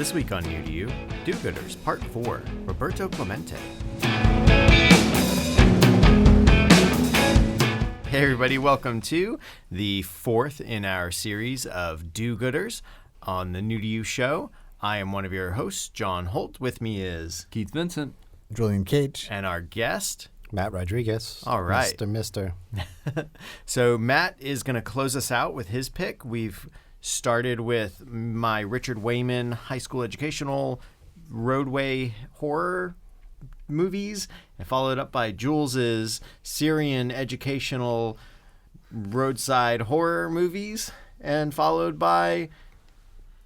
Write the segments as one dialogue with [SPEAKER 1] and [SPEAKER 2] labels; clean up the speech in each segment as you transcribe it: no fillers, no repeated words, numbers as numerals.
[SPEAKER 1] This week on New to You, Do-Gooders, Part 4, Roberto Clemente. Hey everybody, welcome to the fourth in our series of Do-Gooders on the New to You show. I am one of your hosts, John Holt. With me is
[SPEAKER 2] Keith Vincent,
[SPEAKER 3] Julian Cage,
[SPEAKER 1] and our guest,
[SPEAKER 3] Matt Rodriguez.
[SPEAKER 1] All right.
[SPEAKER 3] Mister.
[SPEAKER 1] So Matt is going to close us out with his pick. We've started with my Richard Wayman high school educational roadway horror movies, and followed up by Jules's Syrian educational roadside horror movies, and followed by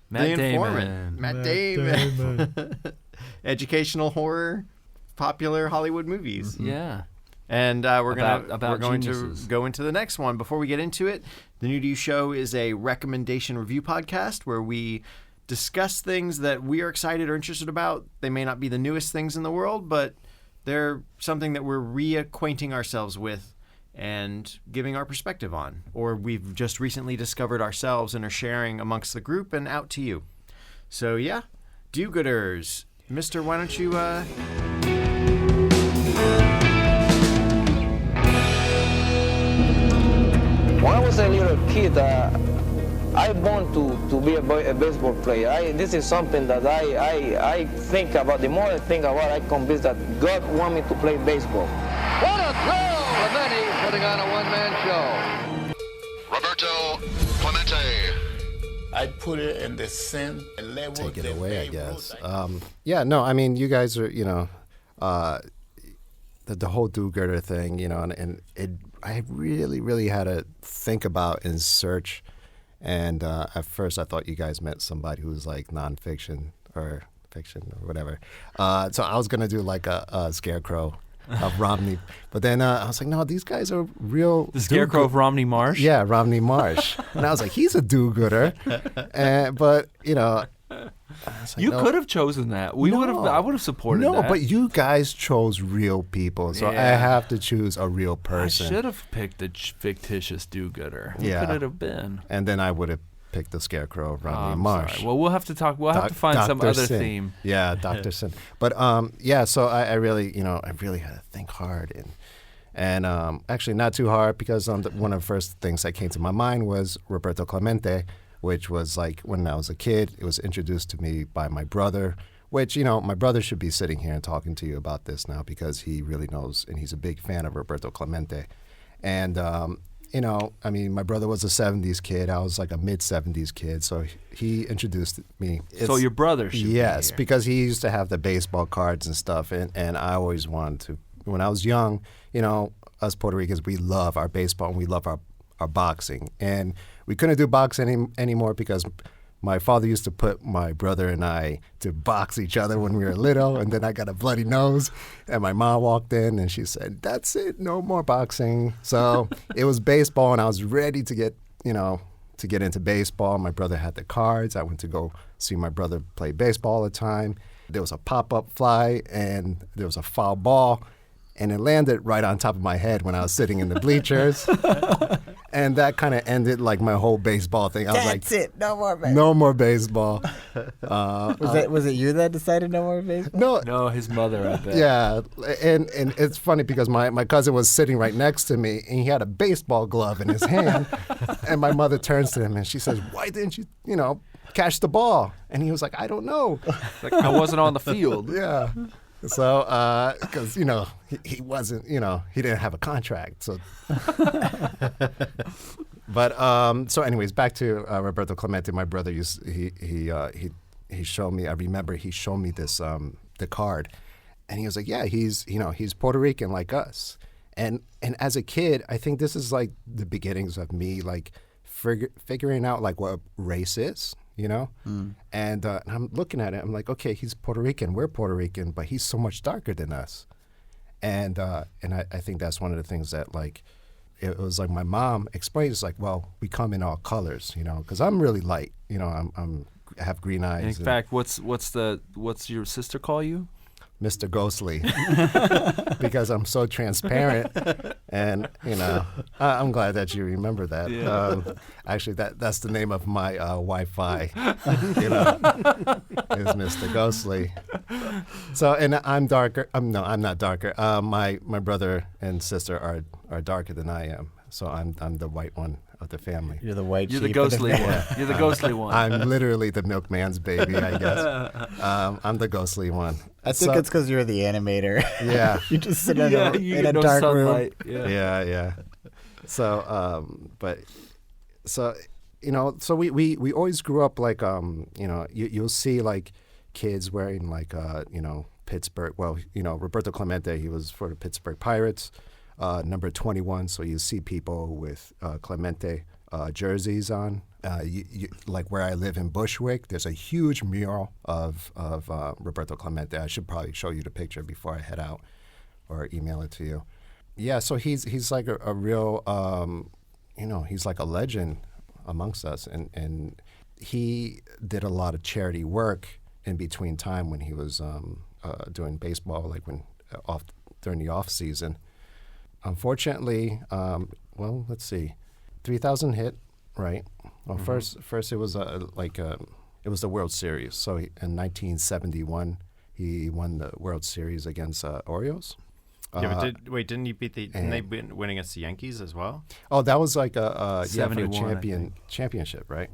[SPEAKER 2] Matt
[SPEAKER 1] The Informant.
[SPEAKER 2] Damon.
[SPEAKER 1] Matt Damon. Educational horror, popular Hollywood movies.
[SPEAKER 2] Yeah.
[SPEAKER 1] And we're going to
[SPEAKER 2] geniuses.
[SPEAKER 1] go into the next one. Before we get into it, the New to You Show is a recommendation review podcast where we discuss things that we are excited or interested about. They may not be the newest things in the world, but they're something that we're reacquainting ourselves with and giving our perspective on, or we've just recently discovered ourselves and are sharing amongst the group and out to you. So yeah, do-gooders. Mister, why don't you...
[SPEAKER 4] When I was a little kid, I want to be a baseball player. This is something that I think about. The more I think about it, I'm convinced that God wants me to play baseball.
[SPEAKER 5] What a thrill! Clemente putting on a one-man show.
[SPEAKER 6] Roberto Clemente.
[SPEAKER 7] I put it in the same level.
[SPEAKER 3] Take it
[SPEAKER 7] that
[SPEAKER 3] away, I
[SPEAKER 7] Babe
[SPEAKER 3] guess.
[SPEAKER 7] Ruth,
[SPEAKER 3] I mean, you guys are, the whole do-gooder thing, and I really had to think about and search. And at first, I thought you guys meant somebody who's like nonfiction or fiction or whatever. So I was gonna do like a scarecrow of Romney, but then I was like, no, these guys are real.
[SPEAKER 2] The Scarecrow of Romney Marsh?
[SPEAKER 3] Yeah, Romney Marsh. And I was like, he's a do-gooder. But I was like,
[SPEAKER 2] You
[SPEAKER 3] no.
[SPEAKER 2] could have chosen that. I would have supported that.
[SPEAKER 3] No, but you guys chose real people, so I
[SPEAKER 2] Yeah.
[SPEAKER 3] have to choose a real
[SPEAKER 2] I
[SPEAKER 3] person.
[SPEAKER 2] should have picked a fictitious do-gooder. Who
[SPEAKER 3] Yeah.
[SPEAKER 2] could it have been?
[SPEAKER 3] And then I would have picked the Scarecrow of
[SPEAKER 2] Oh,
[SPEAKER 3] Romney
[SPEAKER 2] I'm
[SPEAKER 3] Marsh.
[SPEAKER 2] sorry. Well, we'll have to talk. We'll have to find some
[SPEAKER 3] Dr.
[SPEAKER 2] other
[SPEAKER 3] Sin.
[SPEAKER 2] theme.
[SPEAKER 3] Yeah, Dr. Sin. But so I really, I really had to think hard and actually not too hard, because one of the first things that came to my mind was Roberto Clemente, which was like when I was a kid. It was introduced to me by my brother, which, my brother should be sitting here and talking to you about this now, because he really knows, and he's a big fan of Roberto Clemente. And, my brother was a 70s kid. I was like a mid-70s kid, so he introduced me.
[SPEAKER 2] So your brother should
[SPEAKER 3] Yes,
[SPEAKER 2] be here.
[SPEAKER 3] because he used to have the baseball cards and stuff, and I always wanted to. When I was young, us Puerto Ricans, we love our baseball and we love our boxing. And we couldn't do boxing anymore because my father used to put my brother and I to box each other when we were little, and then I got a bloody nose, and my mom walked in and she said, "That's it, no more boxing." So it was baseball, and I was ready to get into baseball. My brother had the cards. I went to go see my brother play baseball all the time. There was a pop-up fly, and there was a foul ball, and it landed right on top of my head when I was sitting in the bleachers. And that kind of ended like my whole baseball thing. I was
[SPEAKER 8] That's
[SPEAKER 3] like,
[SPEAKER 8] it. No more baseball.
[SPEAKER 3] no more baseball.
[SPEAKER 8] Was it you that decided no more baseball?
[SPEAKER 3] No,
[SPEAKER 2] No, his mother, I bet.
[SPEAKER 3] yeah, and it's funny because my cousin was sitting right next to me, and he had a baseball glove in his hand, and my mother turns to him and she says, "Why didn't you, catch the ball?" And he was like, "I don't know."
[SPEAKER 2] It's like, I wasn't on the field.
[SPEAKER 3] Yeah. So, because, he wasn't, he didn't have a contract. So, but, so anyways, back to Roberto Clemente. My brother he showed me, I remember he showed me this, the card, and he was like, yeah, he's Puerto Rican like us. And as a kid, I think this is like the beginnings of me, like figuring out like what race is. And I'm looking at it. I'm like, okay, he's Puerto Rican. We're Puerto Rican, but he's so much darker than us. And I think that's one of the things that, like, it was like my mom explained. It's like, well, we come in all colors, because I'm really light. I have green eyes.
[SPEAKER 2] In fact, what's your sister call you?
[SPEAKER 3] Mr. Ghostly, because I'm so transparent, and I'm glad that you remember that.
[SPEAKER 2] Yeah.
[SPEAKER 3] Actually, that's the name of my Wi-Fi. Is Mr. Ghostly. So, and I'm darker. I'm not darker. My brother and sister are darker than I am. So I'm the white one of the family.
[SPEAKER 8] You're the white
[SPEAKER 2] You're the
[SPEAKER 8] sheep of
[SPEAKER 2] ghostly
[SPEAKER 8] family.
[SPEAKER 2] one. You're the ghostly one.
[SPEAKER 3] I'm literally the milkman's baby, I guess. I'm the ghostly one.
[SPEAKER 8] I think it's because you're the animator.
[SPEAKER 3] Yeah.
[SPEAKER 8] You just sit in
[SPEAKER 2] you
[SPEAKER 8] a
[SPEAKER 2] get no
[SPEAKER 8] dark
[SPEAKER 2] sunlight.
[SPEAKER 8] room.
[SPEAKER 3] Yeah. So, so we always grew up like, you'll see like kids wearing like, Pittsburgh. Well, Roberto Clemente, he was for the Pittsburgh Pirates, number 21. So you see people with Clemente jerseys on. Like where I live in Bushwick, there's a huge mural of Roberto Clemente. I should probably show you the picture before I head out or email it to you. Yeah, so he's like a real, he's like a legend amongst us. And he did a lot of charity work in between time when he was doing baseball, like during the off season. Unfortunately, let's see, 3,000 hit, right? Well, first it was it was the World Series. So in 1971, he won the World Series against Orioles.
[SPEAKER 1] Yeah, but didn't he beat didn't they win against the Yankees as well?
[SPEAKER 3] Oh, that was like for the
[SPEAKER 2] 71,
[SPEAKER 3] championship, right?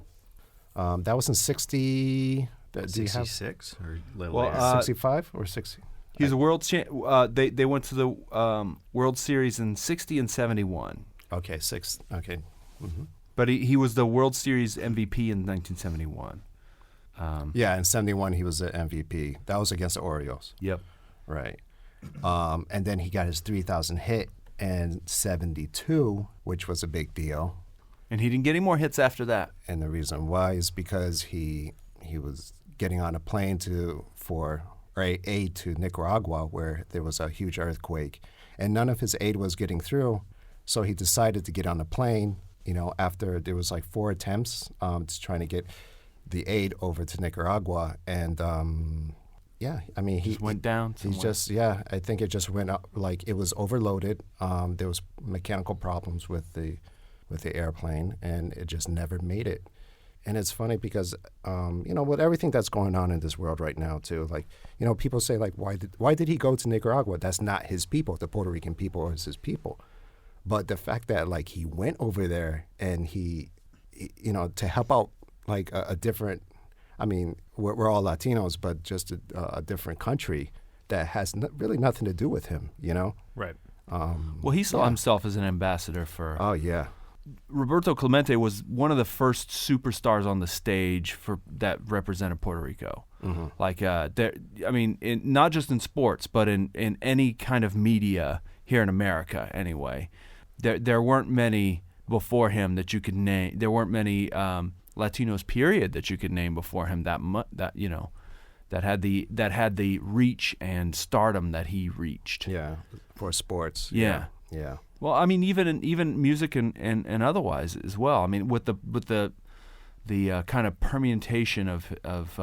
[SPEAKER 3] That was in 60. Do you have
[SPEAKER 1] 66 or a little
[SPEAKER 2] Well,
[SPEAKER 1] later?
[SPEAKER 3] 65 or 60?
[SPEAKER 2] He's a world champ. They went to the World Series in 60 and 71.
[SPEAKER 3] Okay, 6. Okay. Mm-hmm.
[SPEAKER 2] But he was the World Series MVP in 1971.
[SPEAKER 3] Yeah, in 71 he was the MVP. That was against the Orioles.
[SPEAKER 2] Yep.
[SPEAKER 3] Right. And then he got his 3,000 hit in 72, which was a big deal.
[SPEAKER 2] And he didn't get any more hits after that.
[SPEAKER 3] And the reason why is because he was getting on a plane for aid to Nicaragua, where there was a huge earthquake, and none of his aid was getting through. So he decided to get on a plane. After there was like 4 attempts to trying to get the aid over to Nicaragua, and he
[SPEAKER 2] went down.
[SPEAKER 3] I think it just went up, like it was overloaded. There was mechanical problems with the airplane, and it just never made it. And it's funny because with everything that's going on in this world right now too, like people say like why did he go to Nicaragua? That's not his people. The Puerto Rican people is his people. But the fact that like he went over there and he to help out like a different, I mean, we're all Latinos, but just a different country that has really nothing to do with him,
[SPEAKER 1] Right.
[SPEAKER 2] Well, he saw himself as an ambassador for.
[SPEAKER 3] Oh yeah.
[SPEAKER 2] Roberto Clemente was one of the first superstars on the stage that represented Puerto Rico. Mm-hmm. Like, not just in sports, but in any kind of media here in America, anyway. There weren't many before him that you could name. There weren't many Latinos, period, that you could name before him that had the reach and stardom that he reached.
[SPEAKER 3] Yeah, for sports.
[SPEAKER 2] Yeah. Well, I mean, even music and otherwise as well. I mean, with the kind of permutation of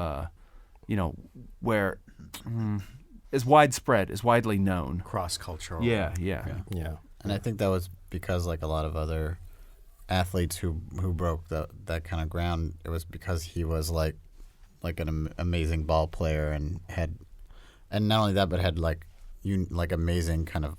[SPEAKER 2] where is widespread, is widely known,
[SPEAKER 1] cross-cultural.
[SPEAKER 2] Yeah.
[SPEAKER 8] And I think that was because like a lot of other athletes who broke that kind of ground, it was because he was like an amazing ball player and not only that, but had like amazing kind of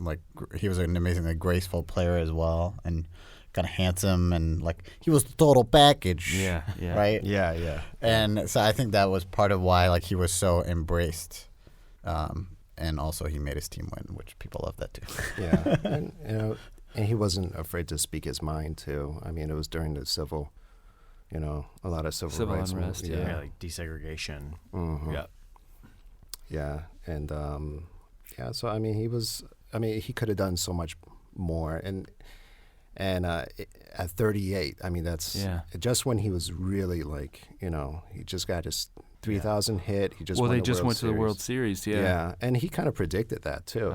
[SPEAKER 8] like he was an amazingly graceful player as well, and kind of handsome, and like he was the total package.
[SPEAKER 2] Yeah.
[SPEAKER 8] Right.
[SPEAKER 3] Yeah.
[SPEAKER 8] And so I think that was part of why like he was so embraced. And also he made his team win, which people love that too.
[SPEAKER 3] Yeah, and he wasn't afraid to speak his mind too. I mean, it was during the civil, a lot of civil rights
[SPEAKER 2] unrest.
[SPEAKER 1] Yeah, like desegregation.
[SPEAKER 3] Mm-hmm.
[SPEAKER 2] Yeah.
[SPEAKER 3] Yeah, and so I mean, he could have done so much more, and at 38, I mean, that's just when he was really like, he just got his 3,000 hit. He just
[SPEAKER 2] went to the World Series.
[SPEAKER 3] Yeah, and he kind of predicted that too.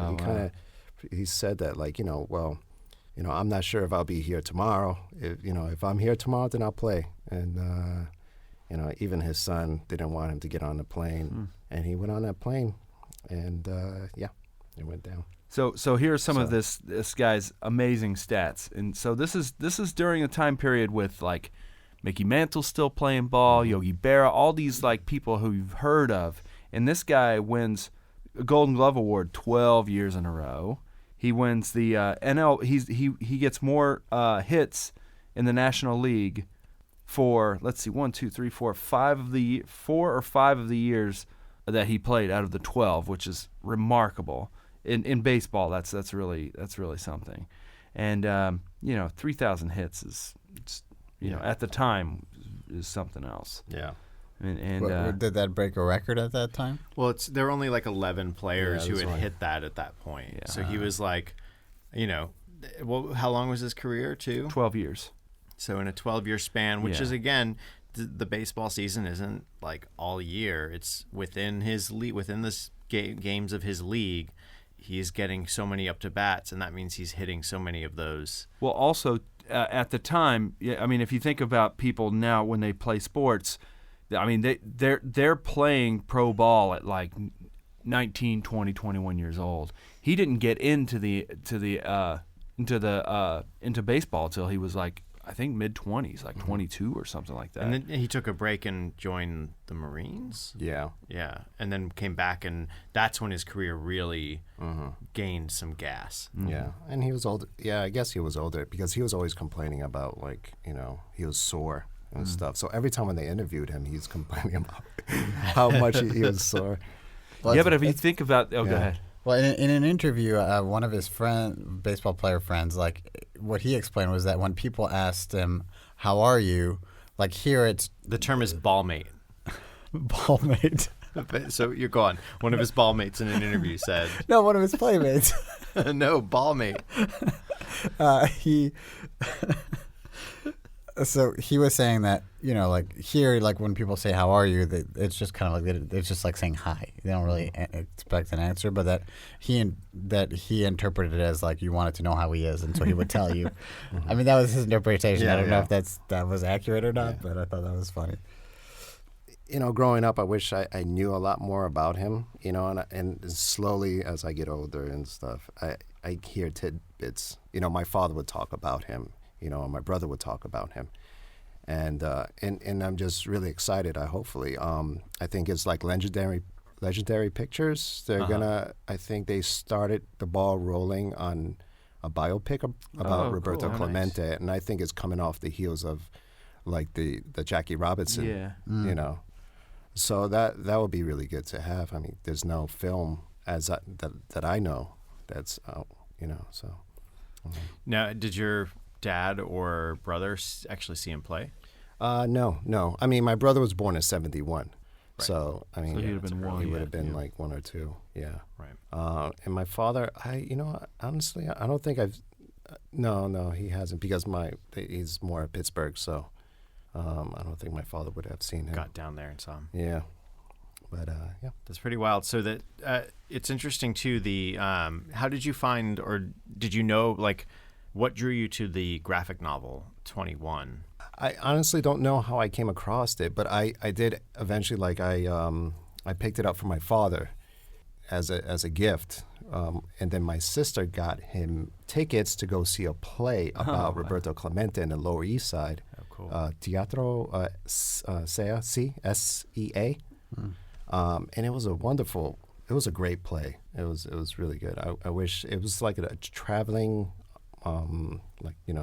[SPEAKER 3] He said that like, I'm not sure if I'll be here tomorrow. If I'm here tomorrow, then I'll play. And even his son didn't want him to get on the plane, and he went on that plane, and it went down.
[SPEAKER 2] So here are some of this guy's amazing stats, and so this is during a time period with like Mickey Mantle still playing ball, Yogi Berra, all these like people who you've heard of, and this guy wins a Golden Glove Award 12 years in a row. He wins the NL. He gets more hits in the National League for, let's see, 1, 2, 3, 4 or 5 of the years that he played out of the 12, which is remarkable. In baseball, that's really something. And 3,000 hits is at the time is something else.
[SPEAKER 3] Yeah.
[SPEAKER 8] And did that break a record at that time?
[SPEAKER 1] Well, there were only like 11 players who had hit that at that point. Yeah. So he was like, well, how long was his career too?
[SPEAKER 2] 12 years.
[SPEAKER 1] So in a 12-year span, which is, again, the baseball season isn't like all year. It's within his within the games of his league. He's getting so many up to bats, and that means he's hitting so many of those.
[SPEAKER 2] Well, also at the time, I mean, if you think about people now when they play sports, I mean, they're playing pro ball at like 19, 20, 21 years old. He didn't get into baseball until he was like, I think mid-20s, like 22 or something like that.
[SPEAKER 1] And then he took a break and joined the Marines.
[SPEAKER 3] Yeah.
[SPEAKER 1] Yeah, and then came back, and that's when his career really gained some gas.
[SPEAKER 3] Yeah, and he was older. Yeah, I guess he was older because he was always complaining about, he was sore and stuff. So every time when they interviewed him, he's complaining about how much he was sore.
[SPEAKER 2] Well, but if you think about... go ahead.
[SPEAKER 8] Well, in an interview, one of his baseball player friends, like what he explained was that when people asked him, "How are you?" like here it's
[SPEAKER 1] the term is ballmate.
[SPEAKER 8] Ballmate.
[SPEAKER 1] So you're gone. One of his ballmates in an interview said,
[SPEAKER 8] "No, one of his playmates."
[SPEAKER 1] No, ballmate.
[SPEAKER 8] So he was saying that, like here, like when people say "How are you?" it's just kind of like it's just like saying hi. They don't really expect an answer, but that he interpreted it as like you wanted to know how he is, and so he would tell you. I mean, that was his interpretation.
[SPEAKER 3] Yeah,
[SPEAKER 8] I don't know if that was accurate or not, but I thought that was funny.
[SPEAKER 3] Growing up, I wish I knew a lot more about him. And slowly as I get older and stuff, I hear tidbits. My father would talk about him. And my brother would talk about him, and I'm just really excited. I think it's like legendary pictures. They're gonna. I think they started the ball rolling on a biopic about Roberto Clemente, nice. And I think it's coming off the heels of like the Jackie Robinson.
[SPEAKER 2] Yeah.
[SPEAKER 3] So that would be really good to have. I mean, there's no film that I know that's out. So.
[SPEAKER 1] Now, did your dad or brother actually see him play?
[SPEAKER 3] No. I mean, my brother was born in 71. Right. So, I mean,
[SPEAKER 2] so he would have been
[SPEAKER 3] like 1 or 2. Yeah.
[SPEAKER 1] Right.
[SPEAKER 3] And my father, honestly, I don't think no, he hasn't because he's more at Pittsburgh. So, I don't think my father would have seen him.
[SPEAKER 1] Got down there and saw him.
[SPEAKER 3] Yeah. But, yeah.
[SPEAKER 1] That's pretty wild. So that it's interesting too, how did you find, or did you know, like, what drew you to the graphic novel 21?
[SPEAKER 3] I honestly don't know how I came across it, but I did eventually. Like I picked it up from my father as a gift, and then my sister got him tickets to go see a play about Roberto Clemente in the Lower East Side.
[SPEAKER 1] Oh, cool.
[SPEAKER 3] Teatro SEA, and it was It was a great play. It was really good. I wish it was like a traveling.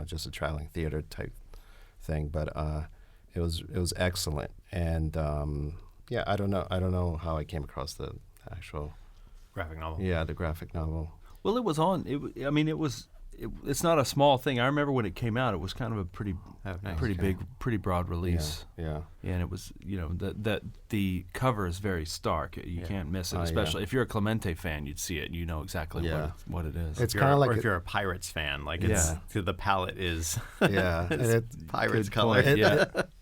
[SPEAKER 3] Just a traveling theater type thing, but it was excellent. And I don't know how I came across the actual
[SPEAKER 1] graphic novel.
[SPEAKER 3] Yeah, the graphic novel.
[SPEAKER 2] Well, it was on. It's not a small thing. I remember when it came out. It was kind of a pretty big, pretty broad release.
[SPEAKER 3] Yeah.
[SPEAKER 2] And it was, that the cover is very stark. You can't miss it. Especially if you're a Clemente fan, you'd see it. You know exactly what it is.
[SPEAKER 3] It's kind of like
[SPEAKER 1] if you're a Pirates fan, like the palette is
[SPEAKER 3] it's
[SPEAKER 1] Pirates color.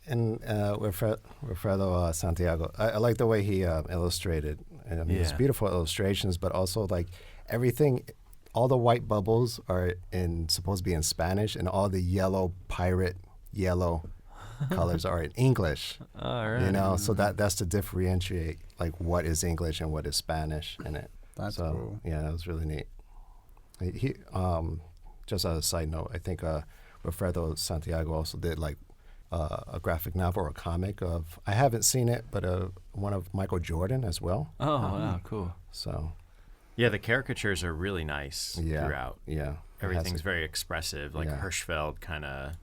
[SPEAKER 3] And Wilfredo Santiago, I like the way he illustrated. And I mean, it's beautiful illustrations, but also like everything. All the white bubbles are supposed to be in Spanish, and all the yellow pirate yellow colors are in English.
[SPEAKER 2] All right.
[SPEAKER 3] You know, so that's to differentiate like what is English and what is Spanish in it.
[SPEAKER 8] That's
[SPEAKER 3] so,
[SPEAKER 8] cool.
[SPEAKER 3] Yeah, that was really neat. He just as a side note, I think Wilfredo Santiago also did like a graphic novel or a comic of, I haven't seen it, but one of Michael Jordan as well.
[SPEAKER 2] Oh, wow, cool.
[SPEAKER 3] So
[SPEAKER 1] Yeah, the caricatures are really nice throughout.
[SPEAKER 3] Yeah.
[SPEAKER 1] Everything's very expressive, like
[SPEAKER 3] Yeah.
[SPEAKER 1] Hirschfeld kind of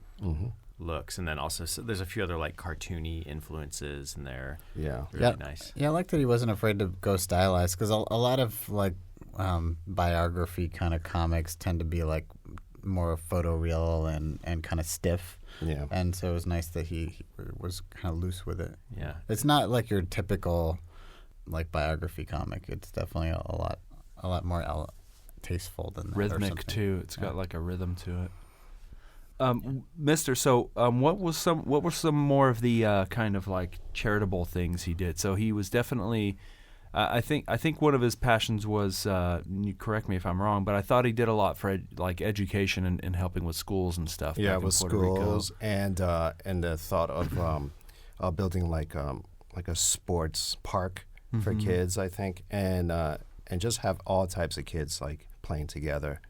[SPEAKER 1] looks, and then also there's a few other like cartoony influences in there.
[SPEAKER 3] Yeah.
[SPEAKER 1] Really nice.
[SPEAKER 8] Yeah, I like that he wasn't afraid to go stylized, because a lot of like biography kind of comics tend to be like more photoreal and kind of stiff.
[SPEAKER 3] Yeah.
[SPEAKER 8] And so it was nice that he was kind of loose with it.
[SPEAKER 1] Yeah.
[SPEAKER 8] It's not like your typical like biography comic. It's definitely a lot more tasteful than that, or
[SPEAKER 2] Rhythmic
[SPEAKER 8] something.
[SPEAKER 2] too. It's got like a rhythm to it. Mister, so what were some more of the kind of like charitable things he did? So he was definitely, I think one of his passions was, you correct me if I'm wrong, but I thought he did a lot for like education and helping with schools and stuff.
[SPEAKER 3] Yeah,
[SPEAKER 2] back in
[SPEAKER 3] with
[SPEAKER 2] Puerto Rico.
[SPEAKER 3] schools and the thought of building like a sports park for kids, I think, and just have all types of kids like playing together.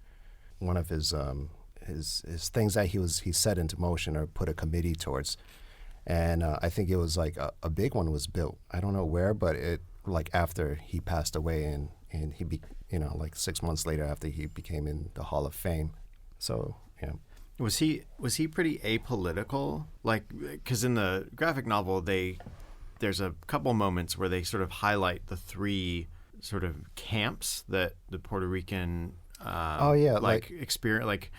[SPEAKER 3] One of his things that he set into motion or put a committee towards, and I think it was like a big one was built. I don't know where, but it like after he passed away and he like 6 months later after he became in the Hall of Fame. So yeah.
[SPEAKER 1] Was he pretty apolitical? Like, because in the graphic novel, there's a couple moments where they sort of highlight the three sort of camps that the Puerto Rican experience. Like,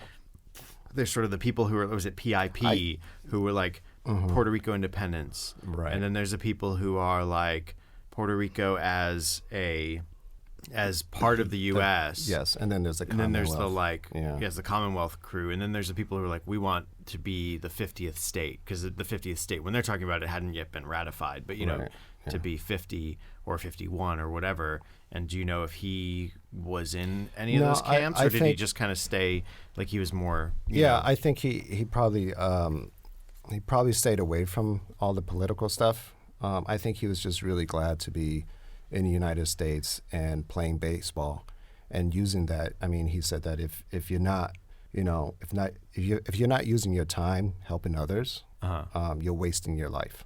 [SPEAKER 1] there's sort of the people who was it PIP who were like Puerto Rico independence,
[SPEAKER 3] Right.
[SPEAKER 1] And then there's the people who are like Puerto Rico as part of the U.S.
[SPEAKER 3] Yes, and then there's the
[SPEAKER 1] And then there's the
[SPEAKER 3] Commonwealth.
[SPEAKER 1] the Commonwealth crew, and then there's the people who are like, we want to be the 50th state, because the 50th state, when they're talking about it, hadn't yet been ratified, but
[SPEAKER 3] Right,
[SPEAKER 1] to be 50 or 51 or whatever. And do you know if he was in any of
[SPEAKER 3] No,
[SPEAKER 1] those camps,
[SPEAKER 3] I
[SPEAKER 1] or did he
[SPEAKER 3] think-
[SPEAKER 1] just kind of stay like he was more?
[SPEAKER 3] I think he probably stayed away from all the political stuff. I think he was just really glad to be in the United States and playing baseball and using that. I mean, he said that if you're not, if you're not using your time helping others, you're wasting your life.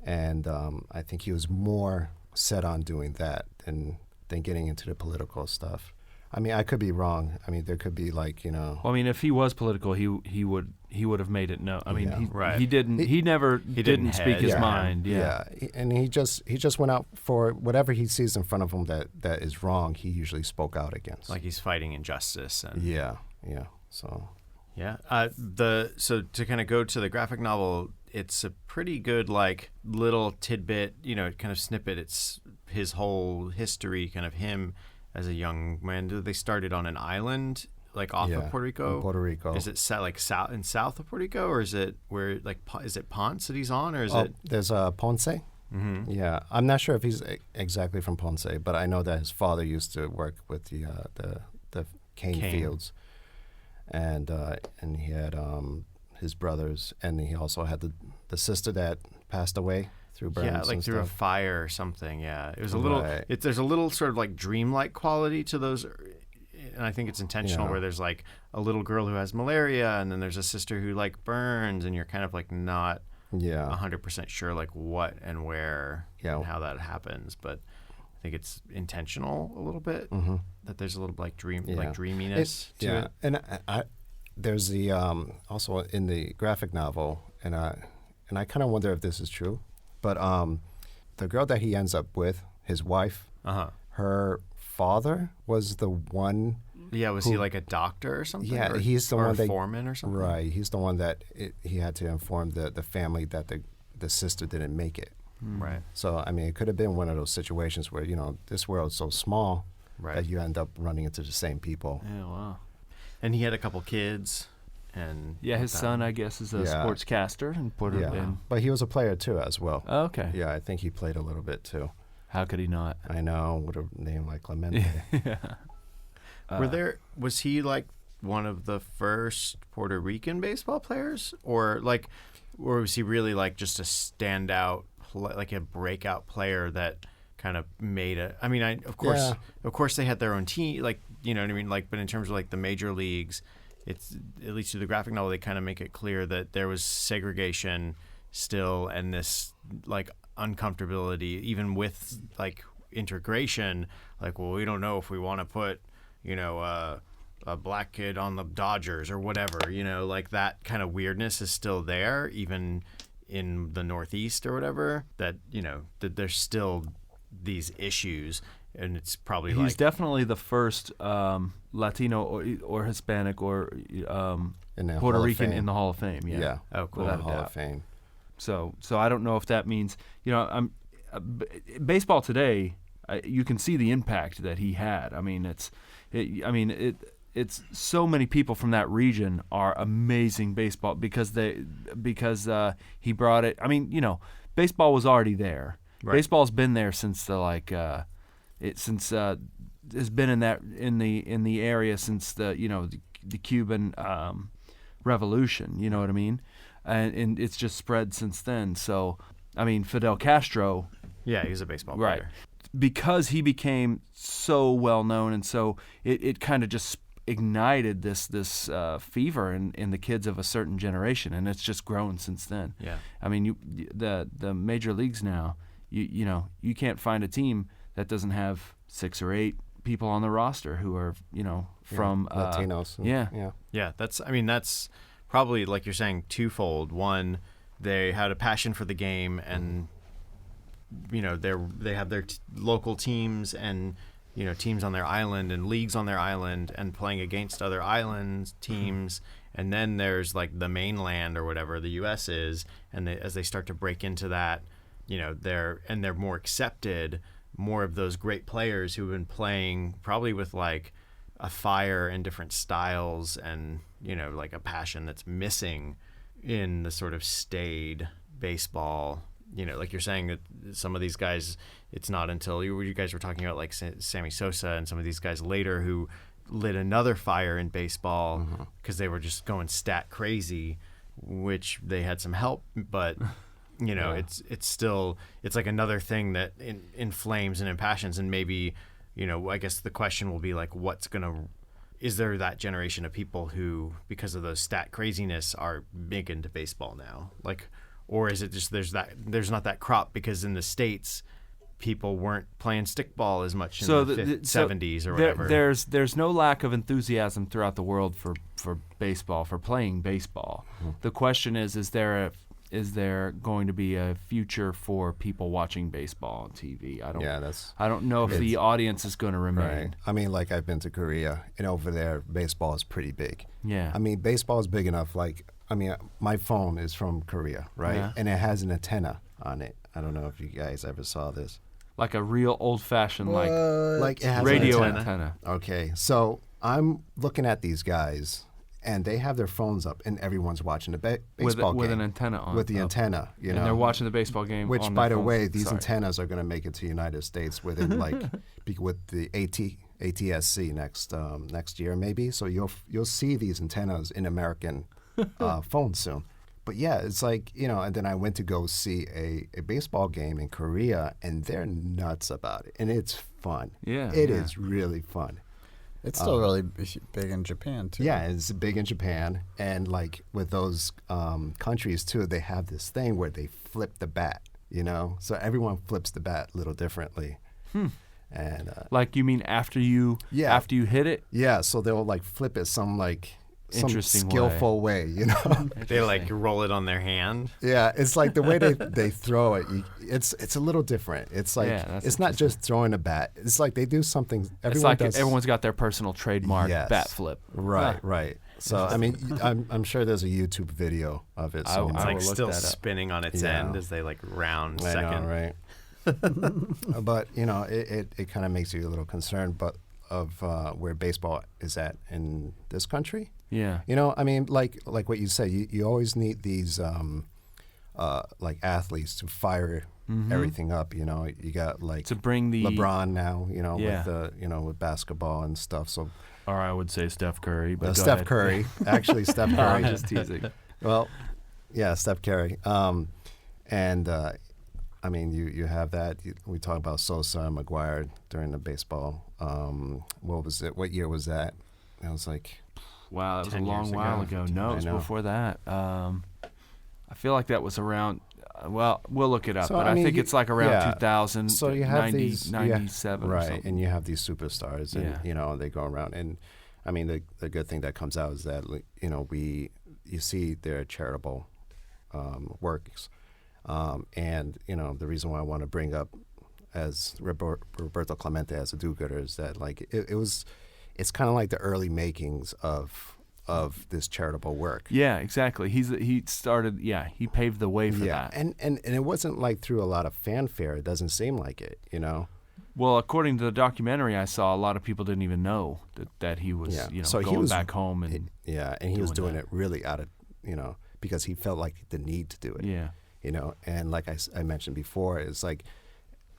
[SPEAKER 3] And I think he was more set on doing that than getting into the political stuff. I mean, I could be wrong. I mean, there could be like,
[SPEAKER 2] Well, I mean, if he was political, he would have made it known. I mean,
[SPEAKER 3] Yeah.
[SPEAKER 2] he didn't. He never
[SPEAKER 1] didn't
[SPEAKER 2] didn't speak his
[SPEAKER 1] hedge.
[SPEAKER 2] mind.
[SPEAKER 3] And he just went out for whatever he sees in front of him that is wrong. He usually spoke out against.
[SPEAKER 1] Like he's fighting injustice. And
[SPEAKER 3] yeah. So
[SPEAKER 1] Yeah. So to kind of go to the graphic novel, it's a pretty good like little tidbit, kind of snippet. It's his whole history, kind of him as a young man. They started on an island like off of Puerto Rico.
[SPEAKER 3] In Puerto Rico.
[SPEAKER 1] Is it south of Puerto Rico, or is it where like is it Ponce that he's on, or is it?
[SPEAKER 3] There's Ponce. Mm-hmm. Yeah, I'm not sure if he's exactly from Ponce, but I know that his father used to work with the cane fields, and he had his brothers, and he also had the sister that passed away through burns.
[SPEAKER 1] Yeah, like
[SPEAKER 3] and
[SPEAKER 1] through a
[SPEAKER 3] stuff.
[SPEAKER 1] fire or something. Yeah, it was a little.
[SPEAKER 3] Right.
[SPEAKER 1] There's a little sort of like dreamlike quality to those, and I think it's intentional.
[SPEAKER 3] Yeah.
[SPEAKER 1] Where there's like a little girl who has malaria, and then there's a sister who like burns, and you're kind of like not 100% sure like what and where and how that happens, but I think it's intentional a little bit that there's a little like dreaminess to it.
[SPEAKER 3] And I there's the also in the graphic novel, and I kind of wonder if this is true, but the girl that he ends up with, his wife, her father was the one.
[SPEAKER 1] Yeah, was he like a doctor or something?
[SPEAKER 3] Yeah,
[SPEAKER 1] or,
[SPEAKER 3] he's the
[SPEAKER 1] or
[SPEAKER 3] one
[SPEAKER 1] a
[SPEAKER 3] that
[SPEAKER 1] foreman or something.
[SPEAKER 3] Right, he's the one that he had to inform the family that the sister didn't make it.
[SPEAKER 1] Right.
[SPEAKER 3] So I mean, it could have been one of those situations where this world's so small that you end up running into the same people.
[SPEAKER 1] Yeah, wow. And he had a couple kids, and
[SPEAKER 2] his son, I guess, is a sportscaster in Puerto Rico.
[SPEAKER 3] Yeah, but he was a player too as well.
[SPEAKER 2] Oh, okay.
[SPEAKER 3] Yeah, I think he played a little bit too.
[SPEAKER 2] How could he not?
[SPEAKER 3] I know, with a name like Clemente.
[SPEAKER 1] Was he like one of the first Puerto Rican baseball players, or like or was he really like just a standout, like a breakout player that kind of made it? I mean, of course they had their own team, like, you know what I mean? Like, but in terms of like the major leagues, it's, at least through the graphic novel, they kind of make it clear that there was segregation still, and this like uncomfortability, even with like integration, like, well, we don't know if we want to put, you know, a black kid on the Dodgers or whatever, you know, like that kind of weirdness is still there, even in the Northeast or whatever, that, you know, that there's still these issues. And it's probably
[SPEAKER 2] he's definitely the first Latino or Hispanic or Puerto Rican in the Hall of Fame. Yeah.
[SPEAKER 1] Oh, cool.
[SPEAKER 3] Without Hall of Fame.
[SPEAKER 2] So I don't know if that means, you know, baseball today. You can see the impact that he had. I mean, it's so many people from that region are amazing baseball because he brought it. I mean, you know, baseball was already there. Right. Baseball's been there since the has been in the area since the Cuban Revolution. You know what I mean? And it's just spread since then. So, I mean, Fidel Castro.
[SPEAKER 1] Yeah, he's a baseball player.
[SPEAKER 2] Right. Because he became so well known, and so it kind of just ignited this fever in the kids of a certain generation, and it's just grown since then.
[SPEAKER 1] Yeah.
[SPEAKER 2] I mean, the major leagues now, you know, you can't find a team that doesn't have 6 or 8 people on the roster who are, you know, from
[SPEAKER 3] Latinos.
[SPEAKER 2] Yeah.
[SPEAKER 1] That's probably, like you're saying, twofold. One, they had a passion for the game, and you know, they have their local teams and, you know, teams on their island and leagues on their island and playing against other islands teams. And then there's like the mainland or whatever the U.S. is, and as they start to break into that, you know, they're more accepted. More of those great players who've been playing probably with like a fire and different styles and, you know, like a passion that's missing in the sort of staid baseball. You know, like you're saying, that some of these guys, it's not until you guys were talking about like Sammy Sosa and some of these guys later who lit another fire in baseball because they were just going stat crazy, which they had some help, but you know, it's still, it's like another thing that inflames and impassions. And maybe, you know, I guess the question will be like, is there that generation of people who, because of those stat craziness, are big into baseball now? Like, or is it just there's not that crop because in the States people weren't playing stickball as much in the 70s or whatever?
[SPEAKER 2] There's no lack of enthusiasm throughout the world for baseball, for playing baseball. The question is there going to be a future for people watching baseball on TV? I don't know if the audience is going to remain.
[SPEAKER 3] Right. I mean, like, I've been to Korea, and over there baseball is pretty big.
[SPEAKER 2] Yeah.
[SPEAKER 3] I mean, baseball is big enough, like, I mean, my phone is from Korea, right?
[SPEAKER 2] Yeah.
[SPEAKER 3] And it has an antenna on it. I don't know if you guys ever saw this.
[SPEAKER 2] Like a real old-fashioned,
[SPEAKER 3] like it has
[SPEAKER 2] radio
[SPEAKER 3] an
[SPEAKER 2] antenna.
[SPEAKER 3] Okay, so I'm looking at these guys, and they have their phones up, and everyone's watching the baseball game.
[SPEAKER 2] With an antenna on.
[SPEAKER 3] With the antenna, you know.
[SPEAKER 2] And they're watching the baseball game
[SPEAKER 3] Which,
[SPEAKER 2] on
[SPEAKER 3] by
[SPEAKER 2] their
[SPEAKER 3] the
[SPEAKER 2] phones.
[SPEAKER 3] way, these antennas are going to make it to the United States within, like, with the ATSC next year, maybe. So you'll see these antennas in American phones soon. But yeah, it's like, you know, and then I went to go see a baseball game in Korea, and they're nuts about it. And it's fun.
[SPEAKER 2] Yeah.
[SPEAKER 3] It is really fun.
[SPEAKER 8] It's still really big in Japan, too.
[SPEAKER 3] Yeah, it's big in Japan. And, like, with those countries, too, they have this thing where they flip the bat, you know? So everyone flips the bat a little differently. And
[SPEAKER 2] like, you mean after you hit it?
[SPEAKER 3] Yeah, so they'll, like, flip it some
[SPEAKER 2] Interesting
[SPEAKER 3] skillful way, you know?
[SPEAKER 1] They like roll it on their hand.
[SPEAKER 3] Yeah, it's like the way they throw it. It's a little different. It's like it's not just throwing a bat. It's like they do something.
[SPEAKER 2] Everyone's got their personal trademark bat flip.
[SPEAKER 3] Right. So I mean, I'm sure there's a YouTube video of it. So
[SPEAKER 1] it's like still spinning on its end as they like round second.
[SPEAKER 3] I know, right? But you know, it kind of makes you a little concerned, but of where baseball is at in this country.
[SPEAKER 2] Yeah.
[SPEAKER 3] You know, I mean, like what you say, you always need these like athletes to fire everything up. You know, you got like
[SPEAKER 2] to bring the
[SPEAKER 3] LeBron now. You know, with with basketball and stuff. So,
[SPEAKER 2] or I would say Steph Curry, but
[SPEAKER 3] Steph Curry, actually Steph Curry.
[SPEAKER 2] I'm just teasing.
[SPEAKER 3] Well, Yeah, Steph Curry. And I mean, you have that. We talk about Sosa and McGuire during the baseball. What was it? What year was that? It was like,
[SPEAKER 2] wow, that was a
[SPEAKER 1] 10
[SPEAKER 2] long
[SPEAKER 1] years
[SPEAKER 2] while
[SPEAKER 1] ago.
[SPEAKER 2] ago. No, it was
[SPEAKER 3] I know.
[SPEAKER 2] before that. I feel like that was around. Well, we'll look it up,
[SPEAKER 3] So,
[SPEAKER 2] but
[SPEAKER 3] I
[SPEAKER 2] I
[SPEAKER 3] mean,
[SPEAKER 2] think it's like around
[SPEAKER 3] yeah.
[SPEAKER 2] 2000,
[SPEAKER 3] So you have
[SPEAKER 2] 90,
[SPEAKER 3] these
[SPEAKER 2] 97 or
[SPEAKER 3] right?
[SPEAKER 2] something.
[SPEAKER 3] And you have these superstars, and
[SPEAKER 2] Yeah.
[SPEAKER 3] they go around. And I mean, the good thing that comes out is that you see their charitable works, and the reason why I want to bring up as Roberto Clemente as a do-gooder is that like it's kind of like the early makings of this charitable work.
[SPEAKER 2] Yeah, exactly. He started. Yeah, he paved the way for that.
[SPEAKER 3] And it wasn't like through a lot of fanfare. It doesn't seem like it,
[SPEAKER 2] Well, according to the documentary I saw, a lot of people didn't even know that he was
[SPEAKER 3] So he
[SPEAKER 2] going
[SPEAKER 3] was
[SPEAKER 2] back home and
[SPEAKER 3] and he was doing
[SPEAKER 2] that.
[SPEAKER 3] it really out of because he felt like the need to do it.
[SPEAKER 2] yeah.
[SPEAKER 3] And like I mentioned before, it's like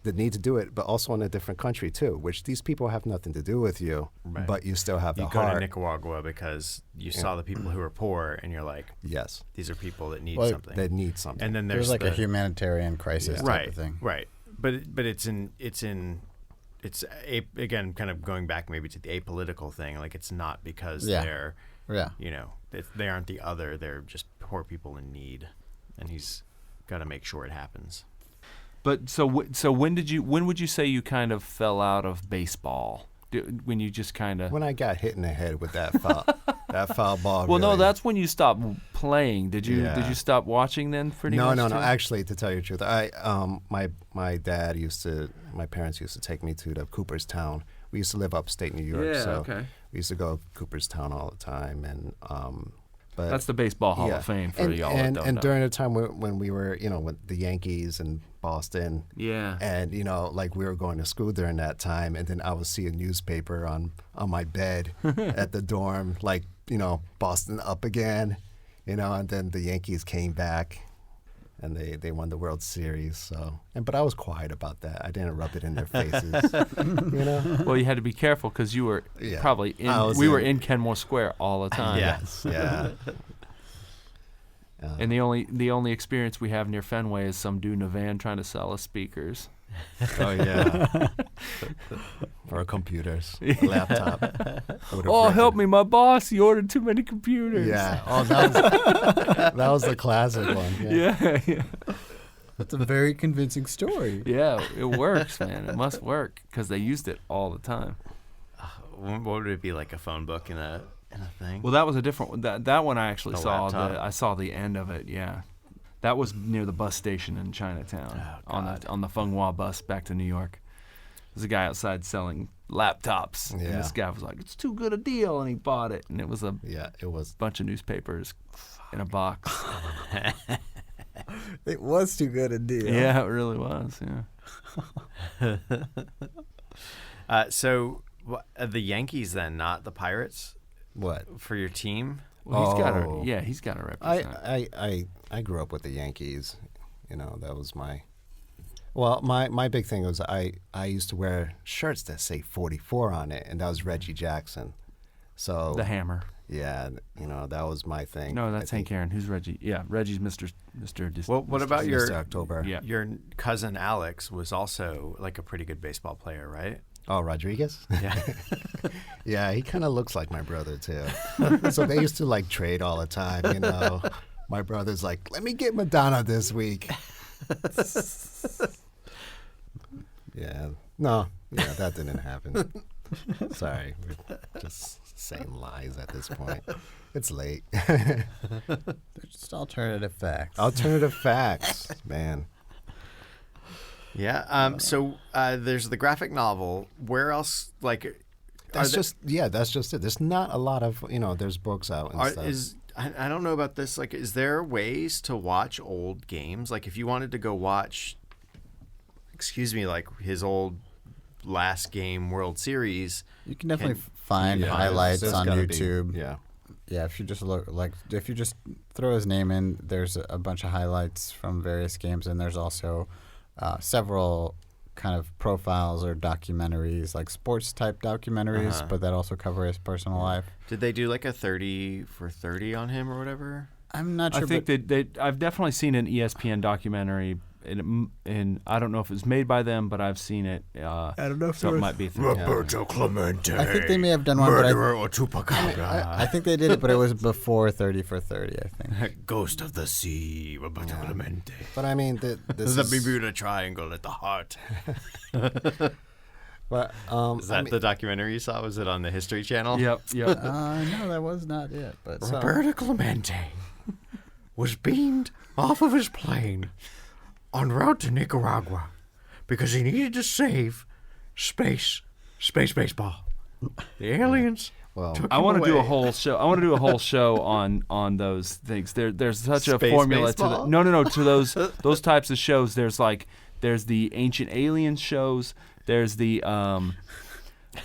[SPEAKER 3] the need to do it, but also in a different country too, which these people have nothing to do with you,
[SPEAKER 9] Right.
[SPEAKER 3] but you still have
[SPEAKER 9] You
[SPEAKER 3] the
[SPEAKER 9] go to
[SPEAKER 3] heart.
[SPEAKER 9] Nicaragua because you saw the people who are poor, and you're like,
[SPEAKER 3] Yes,
[SPEAKER 9] these are people that need
[SPEAKER 8] Well,
[SPEAKER 9] something.
[SPEAKER 3] they need something.
[SPEAKER 9] And then
[SPEAKER 8] There's
[SPEAKER 9] there's
[SPEAKER 8] like a
[SPEAKER 9] the-
[SPEAKER 8] humanitarian crisis type
[SPEAKER 9] right,
[SPEAKER 8] of thing.
[SPEAKER 9] right. But again kind of going back maybe to the apolitical thing. Like it's not because
[SPEAKER 8] Yeah.
[SPEAKER 9] they're
[SPEAKER 8] Yeah.
[SPEAKER 9] they aren't the other. They're just poor people in need, and he's got to make sure it happens.
[SPEAKER 2] But so when would you say you kind of fell out of baseball? When you just kind of
[SPEAKER 3] when I got hit in the head with that foul ball.
[SPEAKER 2] Well, no,
[SPEAKER 3] really-
[SPEAKER 2] that's when you stopped playing. Did you
[SPEAKER 3] Yeah.
[SPEAKER 2] stop watching then? Pretty
[SPEAKER 3] No,
[SPEAKER 2] much
[SPEAKER 3] no.
[SPEAKER 2] too?
[SPEAKER 3] Actually, to tell you the truth, my parents used to take me to the Cooperstown. We used to live upstate New York,
[SPEAKER 2] Yeah,
[SPEAKER 3] so
[SPEAKER 2] okay.
[SPEAKER 3] we used to go to Cooperstown all the time, and but
[SPEAKER 2] That's the Baseball Hall of Fame for y'all that don't
[SPEAKER 3] and
[SPEAKER 2] know.
[SPEAKER 3] during the time when we were, with the Yankees and Boston,
[SPEAKER 2] Yeah.
[SPEAKER 3] and like we were going to school during that time, and then I would see a newspaper on my bed at the dorm, like Boston up again, and then the Yankees came back, and they won the World Series. So, but I was quiet about that. I didn't rub it in their faces,
[SPEAKER 2] Well, you had to be careful because you were
[SPEAKER 3] Yeah.
[SPEAKER 2] probably in.
[SPEAKER 3] I was
[SPEAKER 2] We were
[SPEAKER 3] in-
[SPEAKER 2] in Kenmore Square all the time.
[SPEAKER 3] Yes, yeah.
[SPEAKER 2] And the only experience we have near Fenway is some dude in a van trying to sell us speakers.
[SPEAKER 3] Oh yeah. Or computers, a laptop.
[SPEAKER 2] Oh, help me! My boss, he ordered too many computers.
[SPEAKER 3] Yeah. Oh, that was the classic one. Yeah.
[SPEAKER 2] Yeah.
[SPEAKER 8] That's a very convincing story.
[SPEAKER 2] Yeah, it works, man. It must work because they used it all the time.
[SPEAKER 9] What would it be, like a phone book in a thing?
[SPEAKER 2] Well, that was a different one. That one I actually
[SPEAKER 9] The
[SPEAKER 2] saw.
[SPEAKER 9] laptop.
[SPEAKER 2] I saw the end of it. Yeah, that was near the bus station in Chinatown on the Fenghua bus back to New York. There's a guy outside selling laptops, and
[SPEAKER 3] Yeah.
[SPEAKER 2] this guy was like, "It's too good a deal," and he bought it, and it was a
[SPEAKER 3] Yeah, it was.
[SPEAKER 2] bunch of newspapers in a box.
[SPEAKER 8] It was too good a deal.
[SPEAKER 2] Yeah, it really was. Yeah.
[SPEAKER 9] So the Yankees then, not the Pirates,
[SPEAKER 3] What?
[SPEAKER 9] for your team?
[SPEAKER 2] Well, he's got
[SPEAKER 3] Oh.
[SPEAKER 2] to. Yeah, he's got to represent.
[SPEAKER 3] I grew up with the Yankees. That was my. Well, my big thing was I used to wear shirts that say 44 on it, and that was Reggie Jackson. So
[SPEAKER 2] The Hammer.
[SPEAKER 3] yeah, that was my thing.
[SPEAKER 2] No,
[SPEAKER 3] I
[SPEAKER 2] that's Hank
[SPEAKER 3] think-
[SPEAKER 2] Aaron. Who's Reggie? Yeah, Reggie's Mr.
[SPEAKER 9] Well, what about
[SPEAKER 3] Mr.
[SPEAKER 9] your
[SPEAKER 3] October.
[SPEAKER 2] Yeah.
[SPEAKER 9] Your cousin Alex was also like a pretty good baseball player, right?
[SPEAKER 3] Oh, Rodriguez?
[SPEAKER 9] Yeah.
[SPEAKER 3] Yeah, he kind of looks like my brother too. So they used to like trade all the time, My brother's like, let me get Madonna this week. Yeah. No, yeah, that didn't happen. Sorry. We're just saying lies at this point. It's late.
[SPEAKER 8] They're just alternative facts.
[SPEAKER 3] Alternative facts, man.
[SPEAKER 9] Yeah. So there's the graphic novel. Where else? Like,
[SPEAKER 3] That's just it. There's not a lot of, there's books out and stuff.
[SPEAKER 9] I don't know about this. Like, is there ways to watch old games? Like, if you wanted to go watch, like his old last game World Series,
[SPEAKER 8] You can definitely find highlights
[SPEAKER 3] There's
[SPEAKER 8] on
[SPEAKER 3] gotta be-
[SPEAKER 8] YouTube.
[SPEAKER 3] Yeah.
[SPEAKER 8] Yeah, if you just if you just throw his name in, there's a bunch of highlights from various games, and there's also several kind of profiles or documentaries, like sports type documentaries, but that also cover his personal life.
[SPEAKER 9] did they do like a 30 for 30 on him or whatever?
[SPEAKER 8] I'm not sure.
[SPEAKER 2] I think I've definitely seen an ESPN documentary, and I don't know if it was made by them, but I've seen it. I don't know if so it might be through
[SPEAKER 7] Roberto Clemente.
[SPEAKER 8] I think they may have done one,
[SPEAKER 7] Murderer or Chupacabra.
[SPEAKER 8] I think they did it, but it was before 30 for 30, I think.
[SPEAKER 7] Ghost of the Sea, Roberto Clemente.
[SPEAKER 3] But I mean, this
[SPEAKER 9] The
[SPEAKER 3] is,
[SPEAKER 9] Bermuda Triangle at the heart.
[SPEAKER 3] but
[SPEAKER 9] Is that the documentary you saw? Was it on the History Channel?
[SPEAKER 2] Yep.
[SPEAKER 8] No, that was not it. But
[SPEAKER 7] Roberto Clemente was beamed off of his plane en route to Nicaragua because he needed to save space baseball. The aliens.
[SPEAKER 3] well,
[SPEAKER 2] I want to do a whole show. I want to do a whole show on those things. There's such a
[SPEAKER 9] Space
[SPEAKER 2] formula
[SPEAKER 9] baseball?
[SPEAKER 2] to to those types of shows. There's the ancient alien shows. There's the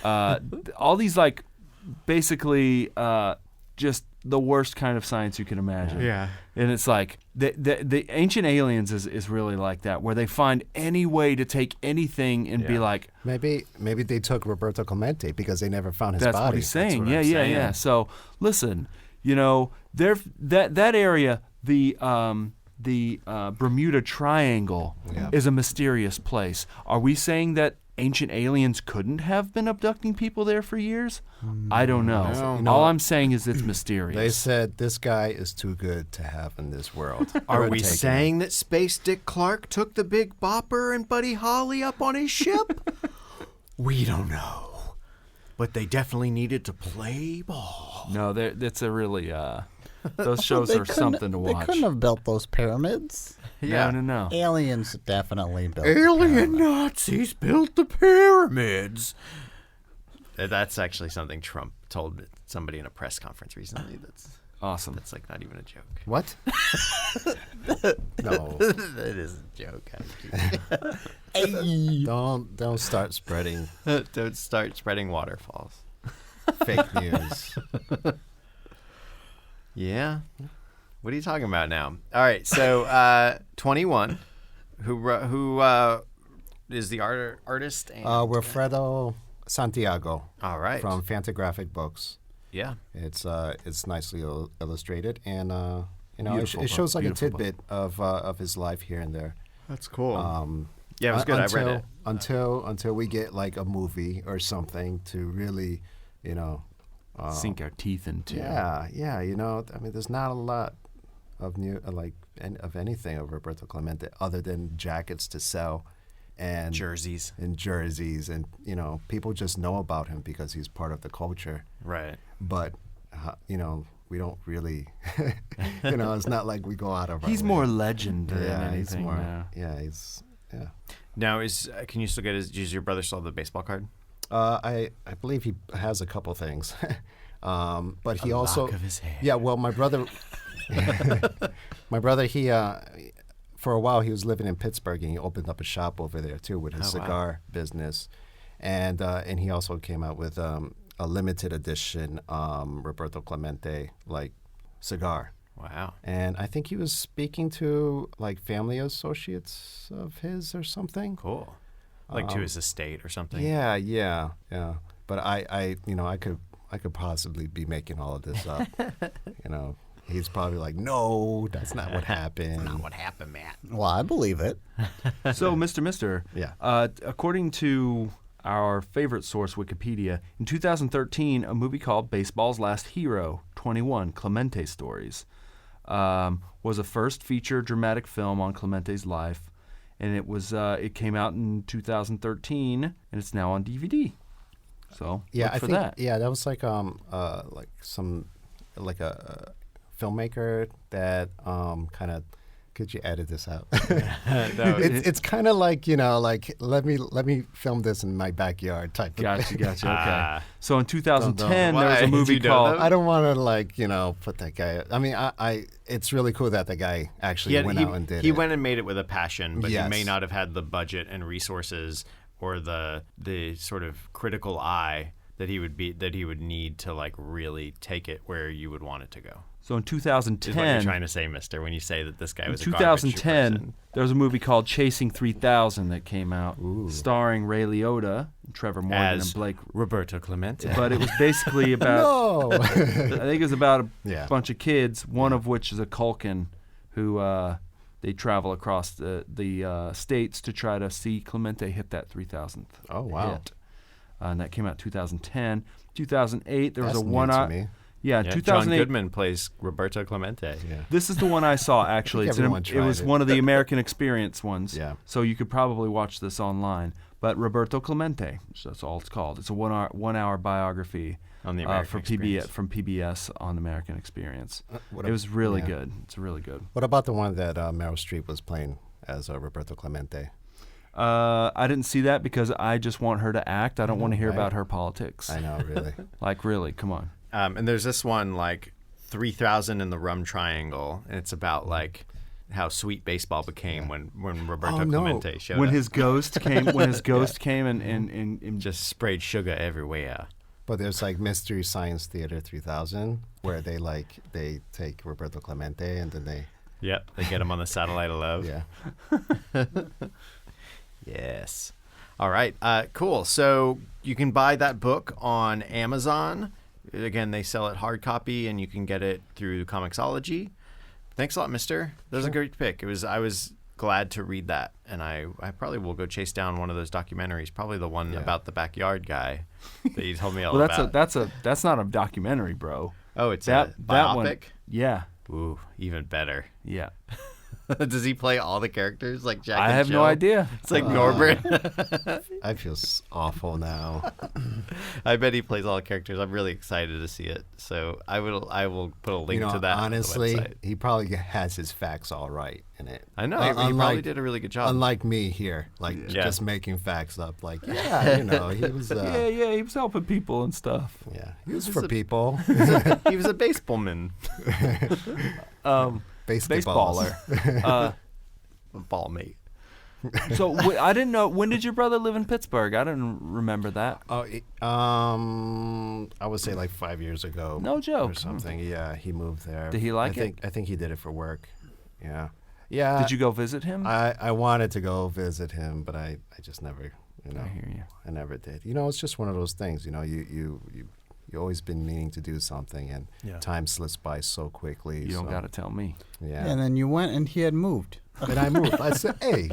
[SPEAKER 2] all these like basically just the worst kind of science you can imagine.
[SPEAKER 9] Yeah.
[SPEAKER 2] And it's like the ancient aliens is really like that, where they find any way to take anything and be like,
[SPEAKER 3] maybe they took Roberto Clemente because they never found his
[SPEAKER 2] that's
[SPEAKER 3] body.
[SPEAKER 2] what he's saying.
[SPEAKER 9] what I'm saying.
[SPEAKER 2] Yeah. So listen, that area, the Bermuda Triangle is a mysterious place. Are we saying that ancient aliens couldn't have been abducting people there for years? I don't know.
[SPEAKER 3] No.
[SPEAKER 2] All I'm saying is it's mysterious.
[SPEAKER 3] They said this guy is too good to have in this world.
[SPEAKER 9] Are
[SPEAKER 3] We're
[SPEAKER 9] we
[SPEAKER 3] taking
[SPEAKER 9] saying that Space Dick Clark took the Big Bopper and Buddy Holly up on his ship? We don't know. But they definitely needed to play ball.
[SPEAKER 2] No, that's a really those shows are something to watch.
[SPEAKER 8] They couldn't have built those pyramids.
[SPEAKER 2] No.
[SPEAKER 8] Aliens definitely built
[SPEAKER 7] Alien Nazis built the pyramids.
[SPEAKER 9] That's actually something Trump told somebody in a press conference recently. That's
[SPEAKER 2] Awesome.
[SPEAKER 9] That's like not even a joke.
[SPEAKER 3] What? No.
[SPEAKER 9] That is a joke.
[SPEAKER 3] Don't start spreading
[SPEAKER 9] Don't start spreading waterfalls.
[SPEAKER 3] fake news.
[SPEAKER 9] Yeah. What are you talking about now? All right. So 21, who is the artist? And,
[SPEAKER 3] Wilfredo Santiago.
[SPEAKER 9] all right.
[SPEAKER 3] From Fantagraphic Books.
[SPEAKER 9] Yeah.
[SPEAKER 3] It's nicely illustrated, and it
[SPEAKER 2] Beautiful
[SPEAKER 3] shows like
[SPEAKER 2] Beautiful
[SPEAKER 3] a tidbit of his life here and there.
[SPEAKER 9] That's cool. Yeah, it was good. I read it.
[SPEAKER 3] Until we get like a movie or something to really,
[SPEAKER 2] Sink our teeth into.
[SPEAKER 3] Yeah. I mean, there's not a lot of of anything of Roberto Clemente other than jackets to sell and
[SPEAKER 9] Jerseys.
[SPEAKER 3] and people just know about him because he's part of the culture.
[SPEAKER 9] Right.
[SPEAKER 3] But we don't really, it's not like we go out of.
[SPEAKER 2] He's
[SPEAKER 3] our
[SPEAKER 2] more
[SPEAKER 3] way.
[SPEAKER 2] legend than
[SPEAKER 3] He's
[SPEAKER 2] anything.
[SPEAKER 3] more.
[SPEAKER 2] Yeah.
[SPEAKER 3] He's.
[SPEAKER 9] Now, can you still get does your brother still have the baseball card?
[SPEAKER 3] I believe he has a couple things, but he also.
[SPEAKER 9] Lock of his hair.
[SPEAKER 3] Yeah, well, my brother. He for a while he was living in Pittsburgh and he opened up a shop over there too with his cigar business, and he also came out with a limited edition Roberto Clemente cigar.
[SPEAKER 9] Wow.
[SPEAKER 3] And I think he was speaking to family associates of his or something.
[SPEAKER 9] Cool. To his estate or something.
[SPEAKER 3] Yeah. But I could possibly be making all of this up. He's probably like, no, that's not what happened.
[SPEAKER 9] That's not what happened, Matt.
[SPEAKER 8] Well, I believe it.
[SPEAKER 2] So, Mr.
[SPEAKER 3] Yeah.
[SPEAKER 2] According to our favorite source, Wikipedia, in 2013, a movie called Baseball's Last Hero, 21 Clemente Stories, was a first feature dramatic film on Clemente's life, and it came out in 2013, and it's now on DVD. So
[SPEAKER 3] Yeah,
[SPEAKER 2] look for
[SPEAKER 3] I think
[SPEAKER 2] that.
[SPEAKER 3] that was a filmmaker that kind of. Could you edit this out? It's kind of like let me film this in my backyard type of
[SPEAKER 2] Gotcha.
[SPEAKER 3] thing.
[SPEAKER 2] Okay. So in 2010,
[SPEAKER 9] Why?
[SPEAKER 2] there was a
[SPEAKER 9] Did
[SPEAKER 2] movie
[SPEAKER 9] you know
[SPEAKER 2] called.
[SPEAKER 9] them?
[SPEAKER 3] I don't want to put that guy. I mean, it's really cool that the guy actually went out and did it.
[SPEAKER 9] He went and made it with a passion, but
[SPEAKER 3] Yes.
[SPEAKER 9] he may not have had the budget and resources or the sort of critical eye
[SPEAKER 1] that he would need to like really take it where you would want it to go?
[SPEAKER 2] So in
[SPEAKER 1] Is what you're
[SPEAKER 2] 2010,
[SPEAKER 1] trying to say, Mister, when you say that this guy
[SPEAKER 2] in
[SPEAKER 1] was a garbage
[SPEAKER 2] 2010,
[SPEAKER 1] person.
[SPEAKER 2] there was a movie called Chasing 3000 that came out, starring Ray Liotta, Trevor Morgan,
[SPEAKER 1] as
[SPEAKER 2] and Blake.
[SPEAKER 1] Roberto Clemente.
[SPEAKER 2] But it was basically about.
[SPEAKER 3] No.
[SPEAKER 2] I think it was about a
[SPEAKER 3] Yeah.
[SPEAKER 2] bunch of kids, one of which is a Culkin, who they travel across the states to try to see Clemente hit that 3,000th
[SPEAKER 3] Oh, wow.
[SPEAKER 2] hit. And that came out 2010. 2008, there
[SPEAKER 3] That's
[SPEAKER 2] was a
[SPEAKER 3] new
[SPEAKER 2] one.
[SPEAKER 3] to me.
[SPEAKER 2] Yeah,
[SPEAKER 1] Yeah,
[SPEAKER 2] 2008.
[SPEAKER 1] John Goodman plays Roberto Clemente.
[SPEAKER 3] Yeah.
[SPEAKER 2] This is the one I saw, actually.
[SPEAKER 3] I think everyone
[SPEAKER 2] It was
[SPEAKER 3] tried it.
[SPEAKER 2] one of the American Experience ones.
[SPEAKER 3] Yeah.
[SPEAKER 2] So you could probably watch this online. But Roberto Clemente, so that's all it's called. It's a one-hour biography
[SPEAKER 1] On the American
[SPEAKER 2] for
[SPEAKER 1] Experience.
[SPEAKER 2] from PBS on the American Experience.
[SPEAKER 3] what
[SPEAKER 2] It
[SPEAKER 3] a-
[SPEAKER 2] was really
[SPEAKER 3] yeah.
[SPEAKER 2] good. It's really good.
[SPEAKER 3] What about the one that Meryl Streep was playing as Roberto Clemente?
[SPEAKER 2] I didn't see that because I just want her to act. I don't want to hear
[SPEAKER 3] right.
[SPEAKER 2] about her politics.
[SPEAKER 3] I know, really.
[SPEAKER 2] Like, really, come on.
[SPEAKER 1] And there's this one like 3,000 in the Rum Triangle, and it's about like how sweet baseball became when Roberto
[SPEAKER 3] Oh, no.
[SPEAKER 1] Clemente showed
[SPEAKER 2] When
[SPEAKER 1] up.
[SPEAKER 2] his ghost came, came and
[SPEAKER 1] Just sprayed sugar everywhere.
[SPEAKER 3] But there's like Mystery Science Theater 3000, where they take Roberto Clemente and then they
[SPEAKER 1] Yep, they get him on the satellite of love.
[SPEAKER 3] yeah.
[SPEAKER 1] Yes. All right. Cool. So you can buy that book on Amazon. Again, they sell it hard copy, and you can get it through Comixology. Thanks a lot, Mister. That was a great pick. I was glad to read that, and I probably will go chase down one of those documentaries. Probably the one about the backyard guy that you told me all
[SPEAKER 2] well,
[SPEAKER 1] about.
[SPEAKER 2] that's not a documentary, bro.
[SPEAKER 1] Oh, it's
[SPEAKER 2] That
[SPEAKER 1] a
[SPEAKER 2] that one,
[SPEAKER 1] biopic.
[SPEAKER 2] yeah,
[SPEAKER 1] Ooh, even better.
[SPEAKER 2] yeah.
[SPEAKER 1] Does he play all the characters like Jack?
[SPEAKER 2] I
[SPEAKER 1] and
[SPEAKER 2] have no
[SPEAKER 1] Jill?
[SPEAKER 2] idea.
[SPEAKER 1] It's like Norbert.
[SPEAKER 3] I feel awful now.
[SPEAKER 1] I bet he plays all the characters. I'm really excited to see it. So I will put a link to that.
[SPEAKER 3] Honestly,
[SPEAKER 1] on the website.
[SPEAKER 3] he probably has his facts all right in it.
[SPEAKER 1] I know he probably did a really good job.
[SPEAKER 3] Unlike me here,
[SPEAKER 1] Yeah.
[SPEAKER 3] just making facts up. Like, yeah, he was.
[SPEAKER 2] Yeah, he was helping people and stuff.
[SPEAKER 3] Yeah, he was for people.
[SPEAKER 1] He was a baseballman,
[SPEAKER 2] Baseballer.
[SPEAKER 1] ball mate.
[SPEAKER 2] So I didn't know. When did your brother live in Pittsburgh? I didn't remember that.
[SPEAKER 3] Oh, I would say like 5 years ago.
[SPEAKER 2] No joke.
[SPEAKER 3] Or something. Yeah, he moved there.
[SPEAKER 2] Did he like it?
[SPEAKER 3] I think he did it for work. Yeah. Yeah.
[SPEAKER 2] Did you go visit him?
[SPEAKER 3] I wanted to go visit him, but I just never,
[SPEAKER 2] I hear you.
[SPEAKER 3] I never did. It's just one of those things. You always been meaning to do something, and time slips by so quickly.
[SPEAKER 2] You don't got to tell me.
[SPEAKER 3] Yeah.
[SPEAKER 8] And then you went and he had moved.
[SPEAKER 3] Then I moved. I said, hey.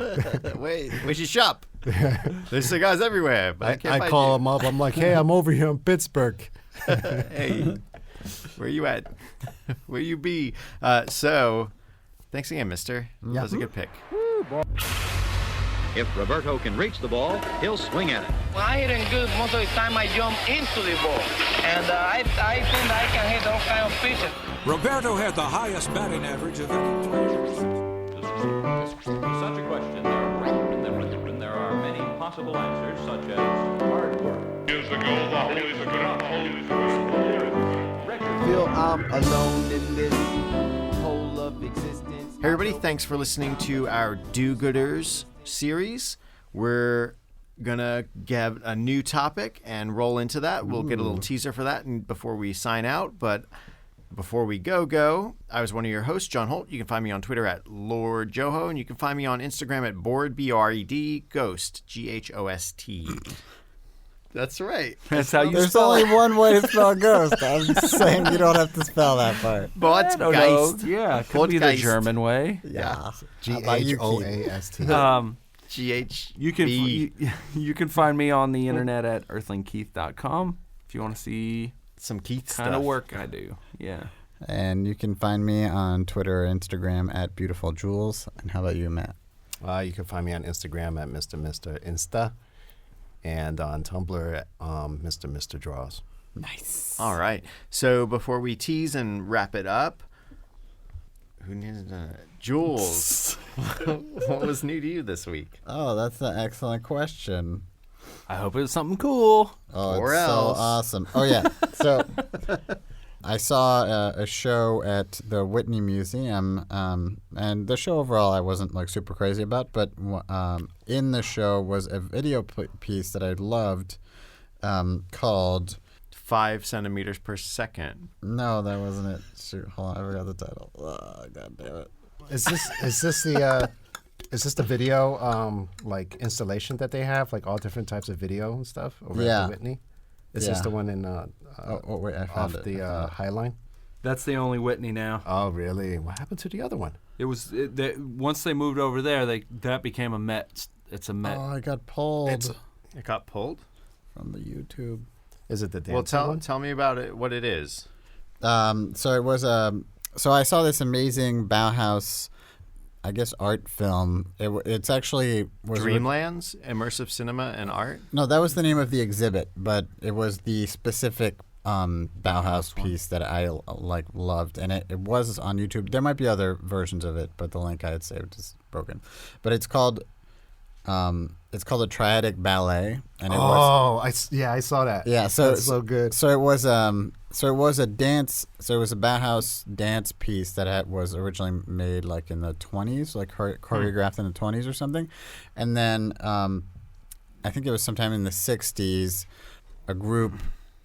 [SPEAKER 1] Wait, where's your shop? There's cigars everywhere, but I can't
[SPEAKER 3] I
[SPEAKER 1] find
[SPEAKER 3] call
[SPEAKER 1] you.
[SPEAKER 3] him up. I'm like, hey, I'm over here in Pittsburgh.
[SPEAKER 1] Hey, where you at? Where you be? So, thanks again, Mister. That was a good pick.
[SPEAKER 5] If Roberto can reach the ball, he'll swing at it.
[SPEAKER 4] When I hit it good, most of the time I jump into the ball. And I think I can hit all kind of pitches.
[SPEAKER 10] Roberto had the highest batting average of any player.
[SPEAKER 11] Such a question, there are many possible answers, such as hard work.
[SPEAKER 7] Feel I'm alone in this hole of existence.
[SPEAKER 1] Hey everybody, thanks for listening to our Do-Gooders series. We're gonna get a new topic and roll into that. We'll get a little teaser for that and before we sign out. But before we go, I was one of your hosts, John Holt. You can find me on Twitter at Lord Joho, and you can find me on Instagram at Bored, B-R-E-D, Ghost, G-H-O-S-T. That's right.
[SPEAKER 2] That's how you
[SPEAKER 8] There's
[SPEAKER 2] spell
[SPEAKER 8] only
[SPEAKER 2] it.
[SPEAKER 8] one way to spell ghost. I'm just saying you don't have to spell that part.
[SPEAKER 2] I don't know.
[SPEAKER 1] Geist.
[SPEAKER 2] Yeah, could be the
[SPEAKER 1] Geist.
[SPEAKER 2] German way.
[SPEAKER 8] Yeah.
[SPEAKER 3] Ghoast.
[SPEAKER 1] G-H.
[SPEAKER 2] You can find me on the internet at earthlingkeith.com if you want to see
[SPEAKER 1] Some Keith
[SPEAKER 2] kind of
[SPEAKER 1] stuff.
[SPEAKER 2] work I do. Yeah.
[SPEAKER 8] And you can find me on Twitter or Instagram at Beautiful Jules. And how about you, Matt?
[SPEAKER 3] You can find me on Instagram at Mr. Insta, and on Tumblr at Mr. Draws.
[SPEAKER 8] Nice.
[SPEAKER 1] All right. So before we tease and wrap it up, who needs Jules? What was new to you this week?
[SPEAKER 8] Oh, that's an excellent question.
[SPEAKER 2] I hope it was something cool.
[SPEAKER 8] Oh,
[SPEAKER 1] Or
[SPEAKER 8] it's
[SPEAKER 1] else.
[SPEAKER 8] so awesome. Oh, yeah. So I saw a show at the Whitney Museum, and the show overall I wasn't like super crazy about, but in the show was a video piece that I loved called.
[SPEAKER 1] 5 centimeters per second.
[SPEAKER 8] No, that wasn't it. Shoot, hold on, I forgot the title. Oh, God damn it.
[SPEAKER 3] Is this the video like installation that they have, like all different types of video and stuff over at the Whitney? Is this the one in
[SPEAKER 8] wait, I found
[SPEAKER 3] off the High Line?
[SPEAKER 2] That's the only Whitney now.
[SPEAKER 3] Oh, really? What happened to the other one?
[SPEAKER 2] It was once they moved over there, that became a Met. It's a Met.
[SPEAKER 8] Oh, I got pulled
[SPEAKER 1] It got pulled?
[SPEAKER 8] from the YouTube.
[SPEAKER 3] Is it the
[SPEAKER 1] Well,
[SPEAKER 3] dancing one?
[SPEAKER 1] tell me about it. What it is.
[SPEAKER 8] So it was so I saw this amazing Bauhaus, I guess, art film. It's actually was
[SPEAKER 1] Dreamlands, immersive cinema and art.
[SPEAKER 8] No, that was the name of the exhibit, but it was the specific Bauhaus piece that I loved, and it was on YouTube. There might be other versions of it, but the link I had saved is broken. But it's called a triadic ballet, and it was.
[SPEAKER 3] I saw that.
[SPEAKER 8] Yeah, so
[SPEAKER 3] that's so good.
[SPEAKER 8] So it was a dance. So it was a Bauhaus dance piece that was originally made like in the 20s, like choreographed in the 20s or something, and then I think it was sometime in the 60s, a group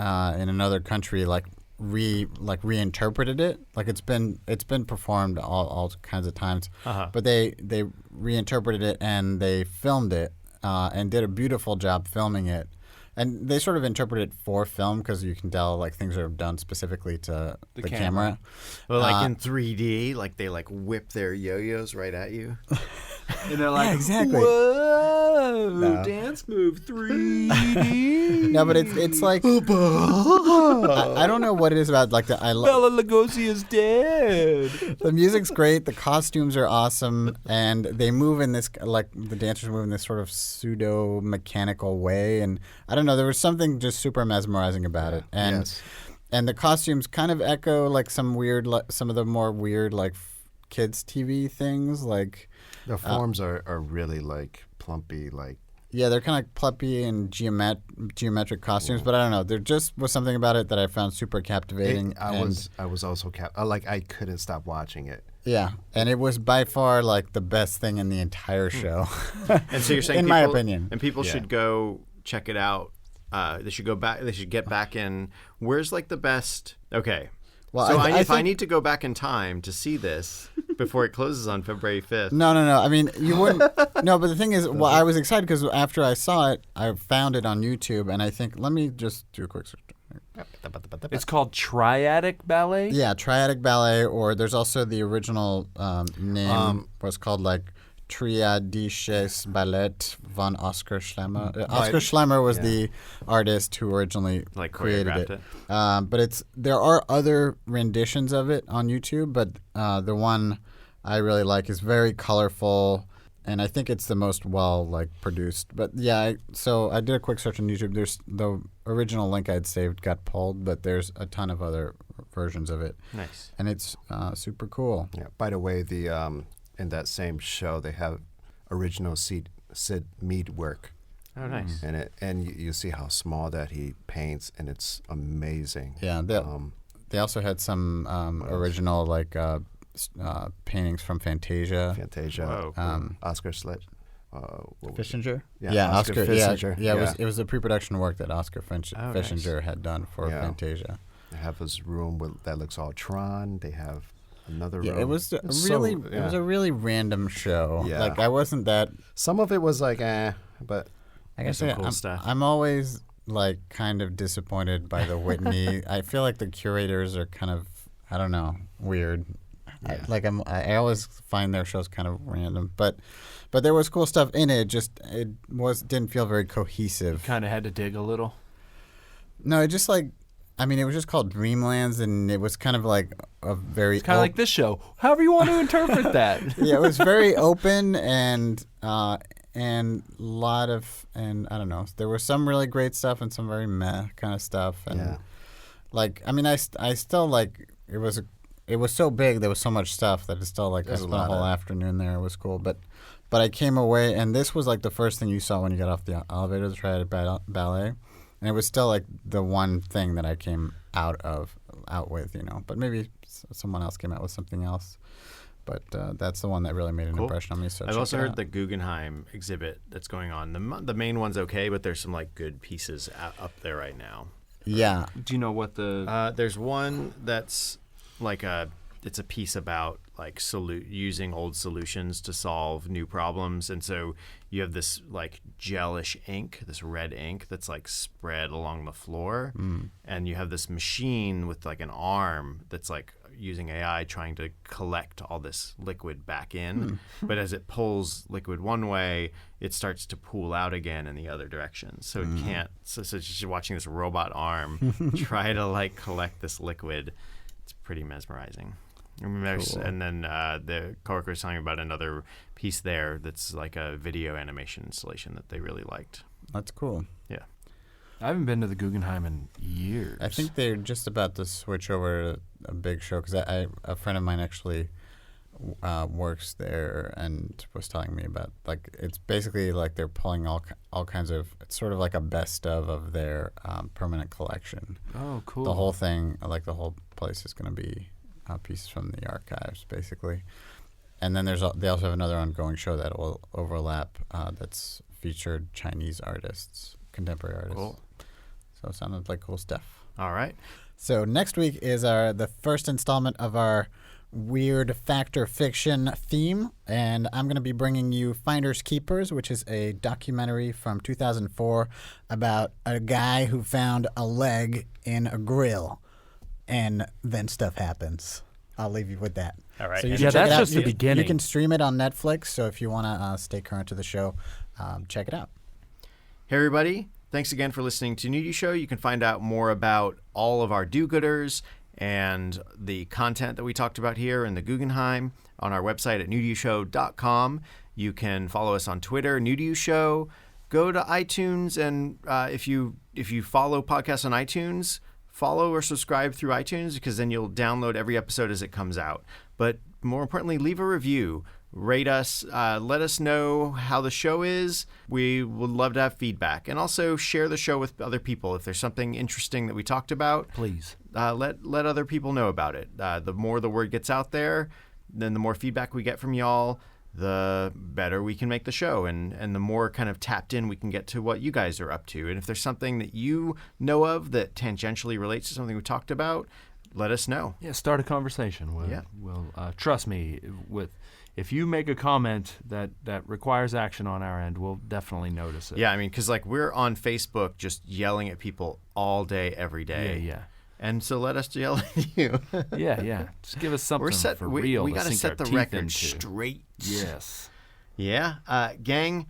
[SPEAKER 8] in another country reinterpreted it. Like it's been performed all kinds of times, but they reinterpreted it and they filmed it and did a beautiful job filming it. And they sort of interpret it for film because you can tell like things are done specifically to the camera.
[SPEAKER 1] Well, like in 3D, like they whip their yo-yos right at you.
[SPEAKER 2] And they're like,
[SPEAKER 8] exactly.
[SPEAKER 2] Whoa, dance move 3D.
[SPEAKER 8] No, but it's like I don't know what it is about like
[SPEAKER 2] Bela Lugosi is dead.
[SPEAKER 8] The music's great, the costumes are awesome, and they move in this like the dancers move in this sort of pseudo mechanical way, and I don't know, there was something just super mesmerizing about it, and the costumes kind of echo like some of the more weird like kids TV things like.
[SPEAKER 3] The forms are really like plumpy, like
[SPEAKER 8] yeah, they're kind of like plumpy and geometric costumes, but I don't know. There just was something about it that I found super captivating.
[SPEAKER 3] I was also I couldn't stop watching it.
[SPEAKER 8] Yeah, and it was by far like the best thing in the entire show.
[SPEAKER 1] And so you're saying,
[SPEAKER 8] in my opinion,
[SPEAKER 1] and people should go check it out. They should go back. They should get back in. Where's like the best? Okay. Well, so I need to go back in time to see this before it closes on February 5th.
[SPEAKER 8] No. I mean, you wouldn't. No, but the thing is, well, I was excited because after I saw it, I found it on YouTube, and I think, let me just do a quick search.
[SPEAKER 2] It's called Triadic Ballet?
[SPEAKER 8] Yeah, Triadic Ballet, or there's also the original name was called like Triadisches Ballett von Oskar Schlemmer. Oskar Schlemmer was the artist who originally created it. But there are other renditions of it on YouTube, but the one I really like is very colorful, and I think it's the most produced. But yeah, so I did a quick search on YouTube. There's the original link I'd saved got pulled, but there's a ton of other versions of it.
[SPEAKER 1] Nice,
[SPEAKER 8] and it's super cool.
[SPEAKER 3] Yeah. By the way, the in that same show, they have original Sid Mead work.
[SPEAKER 1] Oh, nice.
[SPEAKER 3] And you see how small that he paints, and it's amazing.
[SPEAKER 8] Yeah, they also had some original paintings from Fantasia.
[SPEAKER 3] Whoa, cool. Oscar Sledge.
[SPEAKER 8] Fischinger?
[SPEAKER 3] Yeah, Oscar Fischinger.
[SPEAKER 8] Yeah, it was the pre-production work that Oscar Fischinger had done for Fantasia.
[SPEAKER 3] They have this room that looks all Tron. They have another room.
[SPEAKER 8] It was it was a really random show.
[SPEAKER 3] Yeah.
[SPEAKER 8] Like I wasn't that.
[SPEAKER 3] Some of it was like but
[SPEAKER 8] I guess
[SPEAKER 1] cool stuff.
[SPEAKER 8] I'm always like kind of disappointed by the Whitney. I feel like the curators are kind of, I don't know, weird. Yeah. I always find their shows kind of random, but there was cool stuff in it. Just didn't feel very cohesive.
[SPEAKER 2] Kind of had to dig a little.
[SPEAKER 8] No, it just it was just called Dreamlands, and it was kind of like a very...
[SPEAKER 2] It's kind of like this show. However you want to interpret that.
[SPEAKER 8] Yeah, it was very open and a lot of... And I don't know. There was some really great stuff and some very meh kind of stuff. And I still it was so big, there was so much stuff that it's still I spent a whole afternoon there. It was cool. But I came away, and this was like the first thing you saw when you got off the elevator, the Triadic Ballet. And it was still like the one thing that I came out with, But maybe someone else came out with something else. But that's the one that really made an impression on me. So
[SPEAKER 9] I've also heard the Guggenheim exhibit that's going on. The main one's okay, but there's some like good pieces up there right now.
[SPEAKER 8] Yeah.
[SPEAKER 2] Do you know what the?
[SPEAKER 9] There's one that's like it's a piece about like using old solutions to solve new problems, and so you have this like gelish ink, this red ink that's like spread along the floor, and you have this machine with like an arm that's like using AI trying to collect all this liquid back in, but as it pulls liquid one way, it starts to pool out again in the other direction. So it can't. So it's just watching this robot arm try to like collect this liquid. It's pretty mesmerizing. Cool. And then the coworker was telling me about another piece there that's like a video animation installation that they really liked.
[SPEAKER 8] That's cool.
[SPEAKER 9] Yeah.
[SPEAKER 2] I haven't been to the Guggenheim in years.
[SPEAKER 8] I think they're just about to switch over to a big show because a friend of mine actually works there and was telling me about like it's basically like they're pulling all kinds of it's sort of like a best of their permanent collection.
[SPEAKER 2] Oh, cool.
[SPEAKER 8] The whole thing, like the whole place, is going to be pieces from the archives, basically. And then they also have another ongoing show that will overlap that's featured Chinese artists, contemporary artists.
[SPEAKER 9] Cool.
[SPEAKER 8] So it sounded like cool stuff.
[SPEAKER 9] All right.
[SPEAKER 8] So next week is the first installment of our Weird Fact or Fiction theme, and I'm going to be bringing you Finders Keepers, which is a documentary from 2004 about a guy who found a leg in a grill, and then stuff happens. I'll leave you with that.
[SPEAKER 9] All right.
[SPEAKER 8] So you
[SPEAKER 2] Yeah,
[SPEAKER 8] can check
[SPEAKER 2] that's
[SPEAKER 8] it out.
[SPEAKER 2] just the beginning.
[SPEAKER 8] You can stream it on Netflix, so if you want to stay current to the show, check it out.
[SPEAKER 9] Hey, everybody. Thanks again for listening to Nudie Show. You can find out more about all of our do-gooders and the content that we talked about here in the Guggenheim on our website at nudieshow.com. You can follow us on Twitter, Nudie Show. Go to iTunes, and if you follow podcasts on iTunes, follow or subscribe through iTunes, because then you'll download every episode as it comes out. But more importantly, leave a review. Rate us. Let us know how the show is. We would love to have feedback. And also share the show with other people. If there's something interesting that we talked about,
[SPEAKER 2] please
[SPEAKER 9] let other people know about it. The more the word gets out there, then the more feedback we get from y'all, the better we can make the show, and the more kind of tapped in we can get to what you guys are up to. And if there's something that you know of that tangentially relates to something we talked about, let us know.
[SPEAKER 2] Yeah, start a conversation. We'll trust me, if you make a comment that requires action on our end, we'll definitely notice it.
[SPEAKER 9] Yeah, I mean, because like we're on Facebook just yelling at people all day, every day.
[SPEAKER 2] Yeah.
[SPEAKER 9] And so let us yell at you.
[SPEAKER 2] Yeah. Just give us something for real.
[SPEAKER 9] We got to set the record
[SPEAKER 2] into.
[SPEAKER 9] straight.
[SPEAKER 2] Yes.
[SPEAKER 9] Yeah. Gang,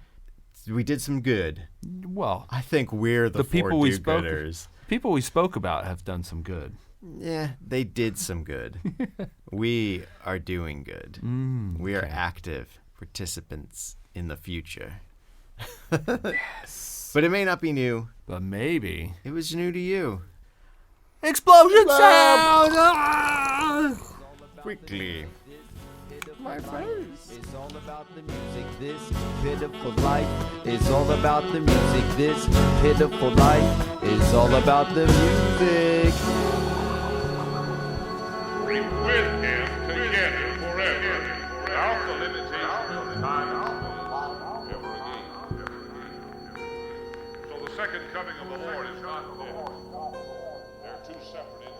[SPEAKER 9] we did some good.
[SPEAKER 2] Well,
[SPEAKER 9] I think we're the
[SPEAKER 2] people we spoke.
[SPEAKER 9] do-gooders.
[SPEAKER 2] People we spoke about have done some good.
[SPEAKER 9] Yeah, they did some good. We are doing good. We are active participants in the future.
[SPEAKER 2] Yes.
[SPEAKER 9] But it may not be new.
[SPEAKER 2] But maybe.
[SPEAKER 9] It was new to you.
[SPEAKER 2] Explosion sound!
[SPEAKER 9] Quickly.
[SPEAKER 12] My face. It's all about the music. This pitiful life is all about the music. This pitiful life is all about the music.
[SPEAKER 13] With him together forever, without the limitation of time ever again. So the second coming of the Lord is not dead. They're two separate